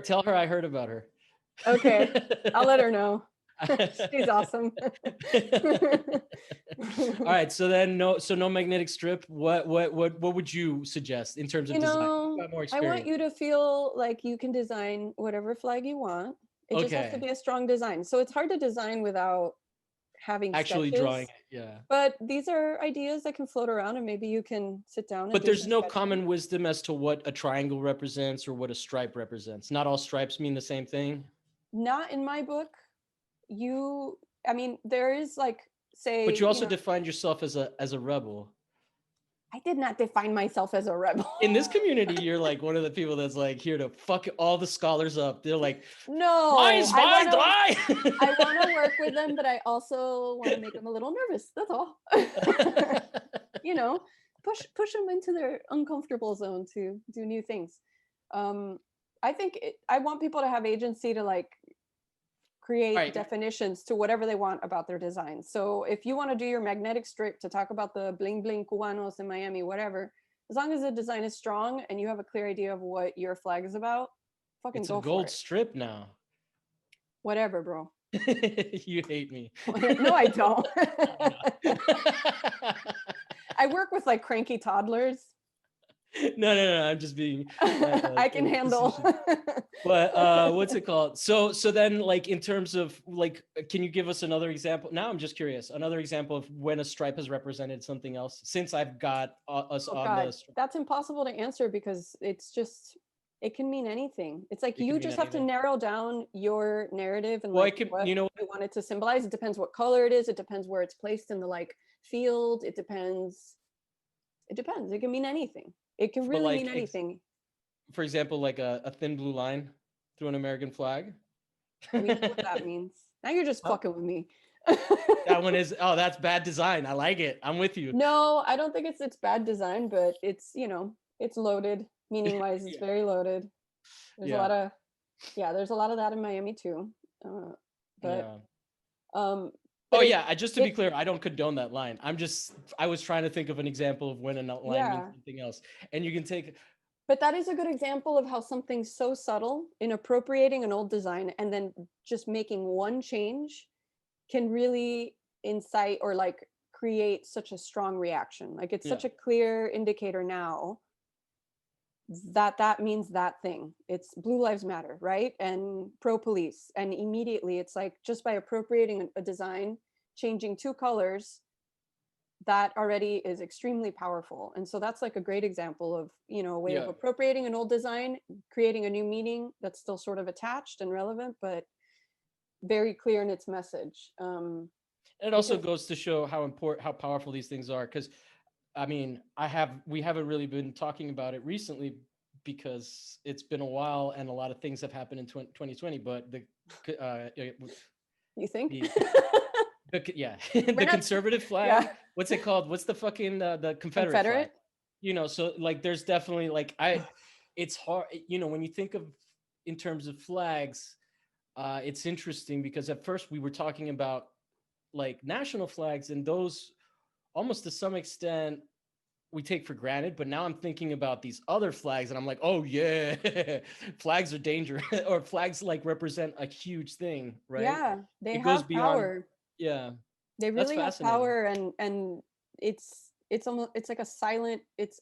Tell her I heard about her. Okay, I'll let her know. She's awesome. All right, so then no magnetic strip. What would you suggest in terms of design? You got more I want experience. you to feel like you can design whatever flag you want. It just has to Okay, be a strong design. So it's hard to design without having actually drawing sketches. it, yeah. But these are ideas that can float around, and maybe you can sit down and But do there's some no sketching. common wisdom as to what a triangle represents or what a stripe represents. Not all stripes mean the same thing. Not in my book. I mean, there is like, But say, you also defined yourself as a rebel. I did not define myself as a rebel. In this community, you're like one of the people that's like here to fuck all the scholars up. They're like, No, mine's fine, I die. want to work with them, but I also want to make them a little nervous. That's all. you know, push them into their uncomfortable zone to do new things. Um, I want people to have agency to like create Right. definitions to whatever they want about their design. So if you want to do your magnetic strip to talk about the bling bling cubanos in Miami, whatever, as long as the design is strong and you have a clear idea of what your flag is about, fucking It's a go for gold it. strip now. Whatever, bro. You hate me. No, I don't. No. I work with like cranky toddlers. No. I'm just being I can handle. facetious. But what's it called? So then, like in terms of like, can you give us another example? Now I'm just curious. Another example of when a stripe has represented something else. Since I've got us Oh on God, the stripe. that's impossible to answer because it can mean anything. It's like It can you mean just have to anything. narrow down your narrative and Well, I like can. what You know. you want it to symbolize. It depends what color it is. It depends where it's placed in the like field. It depends. It depends. It can mean anything. It can But really mean like, anything. for example, like a thin blue line through an American flag. We know what that means. Now you're just Huh? fucking with me. That one is. Oh, that's bad design. I like it. I'm with you. No, I don't think it's bad design, but it's it's loaded. Meaning wise, it's Yeah. very loaded. There's a Yeah. lot of there's a lot of that in Miami too. But Yeah. um Oh But yeah, just to be clear, I don't condone that line. I was trying to think of an example of when a line means yeah, something else. And you can take, but that is a good example of how something so subtle in appropriating an old design and then just making one change can really incite or like create such a strong reaction. Like it's yeah, such a clear indicator now that that means that thing. It's Blue Lives Matter, right? And pro police. And immediately it's like just by appropriating a design, changing two colors, that already is extremely powerful. And so that's like a great example of, you know, a way of yeah. appropriating an old design, creating a new meaning that's still sort of attached and relevant, but very clear in its message. It also Because goes to show how powerful these things are. Because I mean, we haven't really been talking about it recently because it's been a while and a lot of things have happened in 2020. But you think? the yeah, We're the not, conservative yeah, flag. What's it called? What's the fucking the Confederate flag? Confederate. So like, there's definitely like it's hard. When you think of in terms of flags, it's interesting because at first we were talking about like national flags, and those almost to some extent we take for granted. But now I'm thinking about these other flags, and I'm like, oh yeah, flags are dangerous, or flags like represent a huge thing, right? Yeah, they It goes have beyond. power. Yeah, They that's really have fascinating. power, and it's almost it's like a silent it's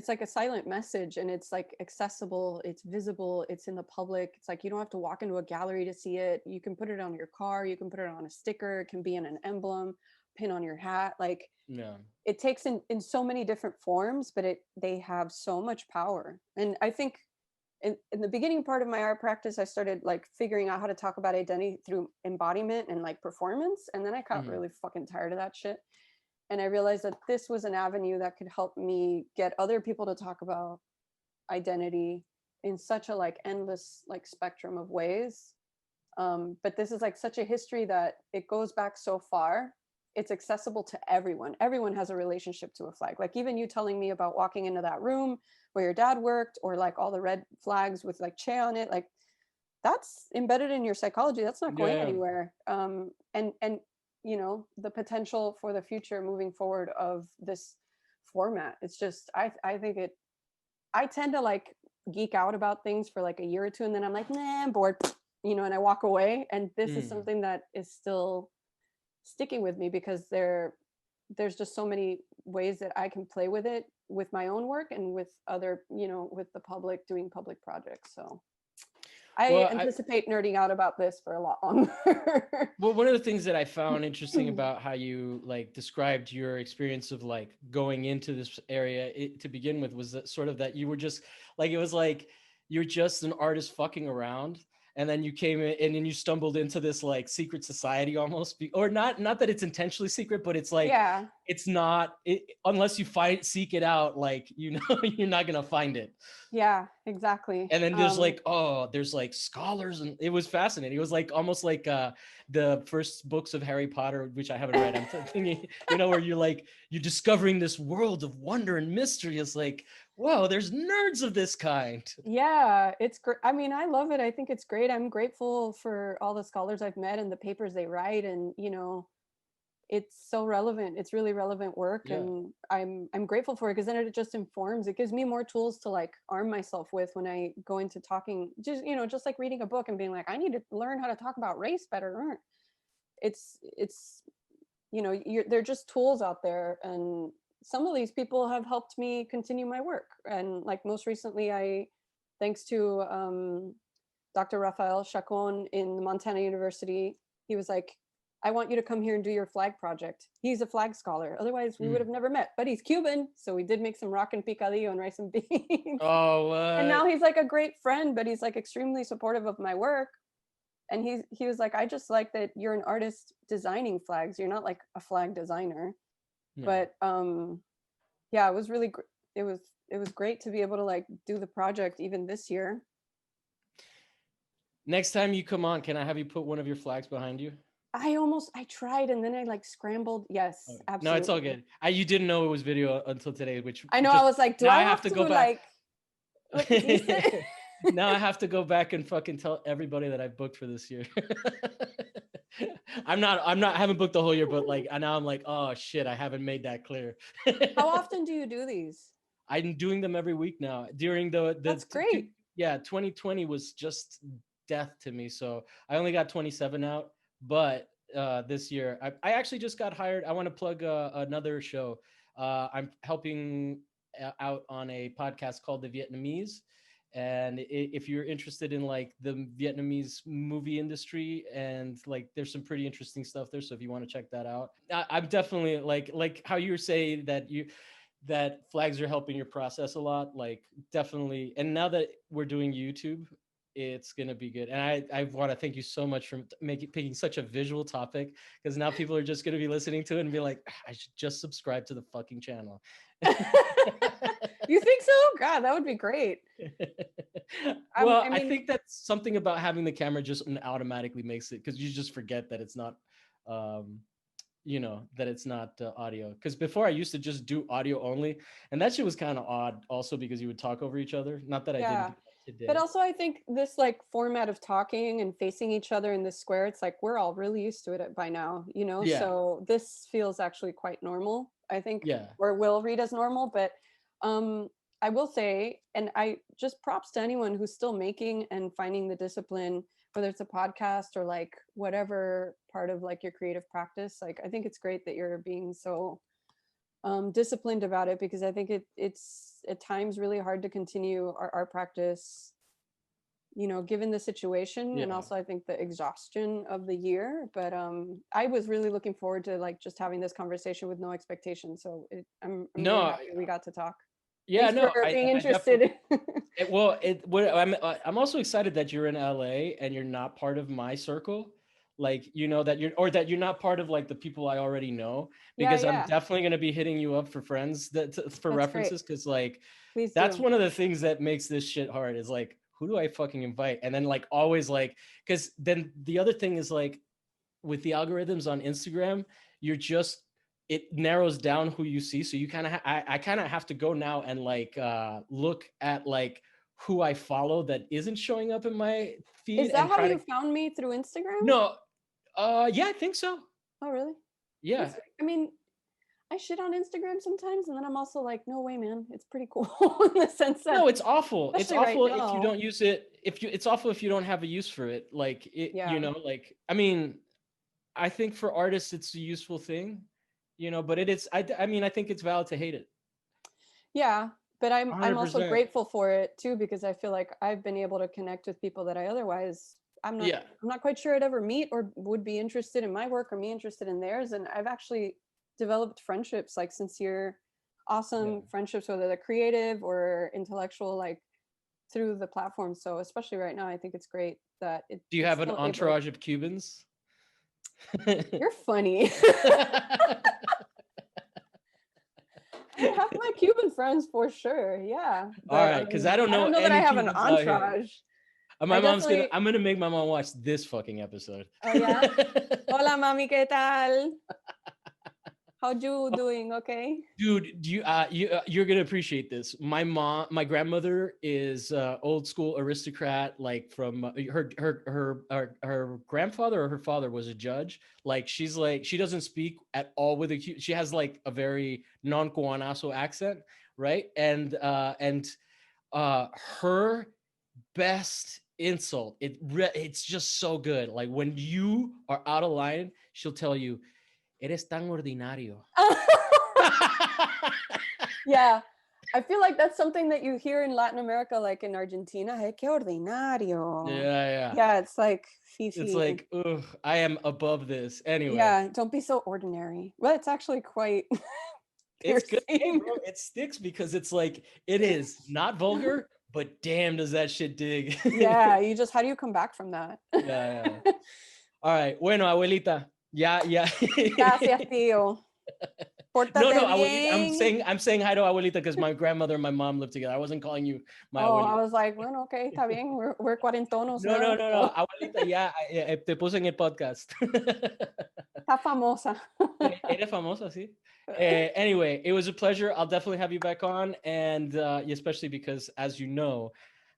like a silent message, and it's like accessible, it's visible, it's in the public. It's like you don't have to walk into a gallery to see it. You can put it on your car, you can put it on a sticker, it can be in an emblem, pin on your hat. Like Yeah, it takes in so many different forms, but they have so much power. And I think in the beginning part of my art practice, I started like figuring out how to talk about identity through embodiment and like performance, and then I got hmm, really fucking tired of that shit. And I realized that this was an avenue that could help me get other people to talk about identity in such a like endless like spectrum of ways. But this is like such a history that it goes back so far. It's accessible to everyone. Everyone has a relationship to a flag. Like even you telling me about walking into that room where your dad worked, or like all the red flags with like Che on it, like that's embedded in your psychology. That's not going yeah. anywhere. And the potential for the future moving forward of this format. It's just I think it. I tend to like geek out about things for like a year or two, and then I'm like, nah, I'm bored, and I walk away. And this is Mm. something that is still sticking with me because there's just so many ways that I can play with it with my own work and with other, with the public, doing public projects. So I Well, anticipate nerding out about this for a lot longer. one of the things that I found interesting about how you like described your experience of like going into this area to begin with was that sort of that you were just like, it was like you're just an artist fucking around, and then you came in and then you stumbled into this like secret society almost, or not that it's intentionally secret, but it's like Yeah, it's not unless you seek it out, like you're not gonna find it. yeah, exactly. And then there's like scholars, and it was fascinating. It was like almost like the first books of Harry Potter, which I haven't read. I'm thinking, where you're discovering this world of wonder and mystery. It's like, whoa, there's nerds of this kind. Yeah, it's great. I mean, I love it. I think it's great. I'm grateful for all the scholars I've met and the papers they write, and it's so relevant. It's really relevant work, Yeah, and I'm grateful for it because then it just informs. It gives me more tools to like arm myself with when I go into talking. Just like reading a book and being like, I need to learn how to talk about race better. It's they're just tools out there, and some of these people have helped me continue my work. And like most recently, thanks to Dr. Rafael Chacon in Montana University, he was like, I want you to come here and do your flag project. He's a flag scholar. Otherwise, we would have mm. never met. But he's Cuban, so we did make some rock and picadillo and rice and beans. Oh, And now he's like a great friend, but he's like extremely supportive of my work. And he was like, I just like that you're an artist designing flags. You're not like a flag designer. yeah. But yeah, it was really it was great to be able to like do the project even this year. Next time you come on, can I have you put one of your flags behind you? I tried, and then I like scrambled. Oh, Yes, no, it's all absolutely. good. You didn't know it was video until today, which I know, I just was like, do now I I have have to to go back. like use it? Now I have to go back and fucking tell everybody that I booked for this year. I haven't booked the whole year, but like now I'm like, oh shit, I haven't made that clear. How often do you do these? I'm doing them every week now. During That's great. yeah, 2020 was just death to me. So I only got 27 out, but this year I actually just got hired. I want to plug another show. I'm helping out on a podcast called The Vietnamese. And if you're interested in like the Vietnamese movie industry, and like there's some pretty interesting stuff there, so if you want to check that out, I'm definitely like how you were saying that flags are helping your process a lot, like definitely. And now that we're doing YouTube, it's going to be good. And I want to thank you so much for picking such a visual topic, because now people are just going to be listening to it and be like, I should just subscribe to the fucking channel. You think so? God, that would be great. Well, I I mean, think that's something about having the camera just automatically makes it, because you just forget that it's not that it's not audio. Because before I used to just do audio only, and that shit was kind of odd also, because you would talk over each other. Not that I didn't yeah. do that today. But also I think this like format of talking and facing each other in this square, it's like we're all really used to it by now, Yeah. so this feels actually quite normal, I think, Yeah. or will read as normal. But I will say, and I just props to anyone who's still making and finding the discipline, whether it's a podcast or like whatever part of like your creative practice. Like I think it's great that you're being so disciplined about it, because I think it's at times really hard to continue our practice, given the situation. And Yeah. also I think the exhaustion of the year. But I was really looking forward to like just having this conversation with no expectation. So I'm really No. happy we got to talk. Yeah. Thanks No. for being I definitely. interested. I'm also excited that you're in LA and you're not part of my circle. Like, that you're not part of like the people I already know, because I'm Yeah, definitely going to be hitting you up for friends for that's great. references. Cause like, Please that's do. one of the things that makes this shit hard, is like, who do I fucking invite? And then like, always like, cause then the other thing is like, with the algorithms on Instagram, it narrows down who you see. So you kind of, I kind of have to go now and like look at like who I follow that isn't showing up in my feed, Is that and how try you to. found me, through Instagram? No, yeah, I think so. Oh, really? Yeah. I mean, I shit on Instagram sometimes, and then I'm also like, no way, man, it's pretty cool in the sense that, No, it's awful. It's especially right awful if you now. don't use it. It's awful if you don't have a use for it. Like Yeah. like, I mean, I think for artists it's a useful thing, but it is. I mean, I think it's valid to hate it. Yeah, but I'm also 100%. grateful for it too, because I feel like I've been able to connect with people that I otherwise Yeah. I'm not quite sure I'd ever meet or would be interested in my work or me interested in theirs. And I've actually developed friendships, like sincere, awesome Yeah. friendships, whether they're creative or intellectual, like through the platform. So especially right now, I think it's great that Do you it's have an still able. entourage of Cubans? You're funny. I have my Cuban friends for sure. Yeah. All But right, because I don't I know don't know that I any have an Cubans out here. entourage. My I mom's definitely. I'm gonna make my mom watch this fucking episode. Oh yeah. Hola, mami, ¿qué tal? How you doing? Okay. Dude, you're gonna appreciate this. My grandmother is old school aristocrat, like from her grandfather or her father was a judge. Like she doesn't speak at all with she has like a very non-Guanaso accent, right? And her best insult, it's just so good. Like when you are out of line, she'll tell you, "Eres tan ordinario." Yeah. I feel like that's something that you hear in Latin America, like in Argentina. Hey, qué ordinario. Yeah. Yeah, it's like It's fifi. like, ugh, I am above this. Anyway, Yeah, don't be so ordinary. Well, it's actually quite it's good, piercing. bro. It sticks because it's like, it is not vulgar, but damn, does that shit dig. Yeah, how do you come back from that? Yeah. All right. Bueno, abuelita. Yeah. Gracias, tío. No, Pórtate abuelita. bien. I'm saying hi to abuelita because my grandmother and my mom live together. I wasn't calling you my Oh, I abuelita. was like, bueno, okay, está bien. We're cuarentonos No, now. no. Abuelita, ya, te puse en el podcast. Está famosa. Eres famosa, sí. Anyway, it was a pleasure. I'll definitely have you back on, and especially because, as you know,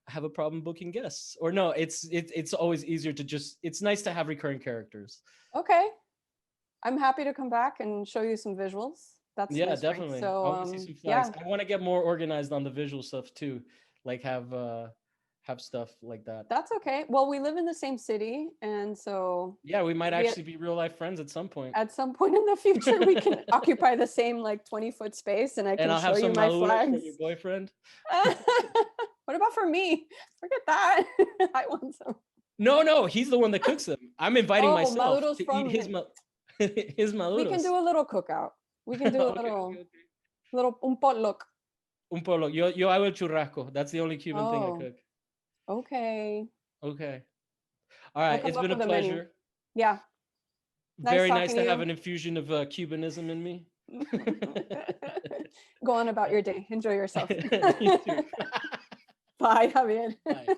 have a problem booking guests. Or no, it's always easier to just, it's nice to have recurring characters. Okay. I'm happy to come back and show you some visuals. That's Yeah, my strength. definitely. I So want to see some flags. yeah, I want to get more organized on the visual stuff too. Like have stuff like that. that's okay. Well, we live in the same city, and so Yeah, we might maybe actually be real life friends at some point. at some point in the future we can occupy the same like 20-foot space, and I And can I'll show have you some my malulos flags. from your boyfriend. What about for me? Forget that. I want some. No, he's the one that cooks them. I'm inviting Oh, myself maduros to from eat his him. his We can maluros. do a little cookout. We can do a Okay, okay. little un potluck. Un polo. Yo hago el churrasco. That's the only Cuban thing I Oh, cook. okay. Okay. All We'll right. come It's up been a with a menu. pleasure. Yeah. Nice Very nice talking to to have you. an infusion of Cubanism in me. Go on about your day. Enjoy yourself. You too. Bye, Javier. Bye.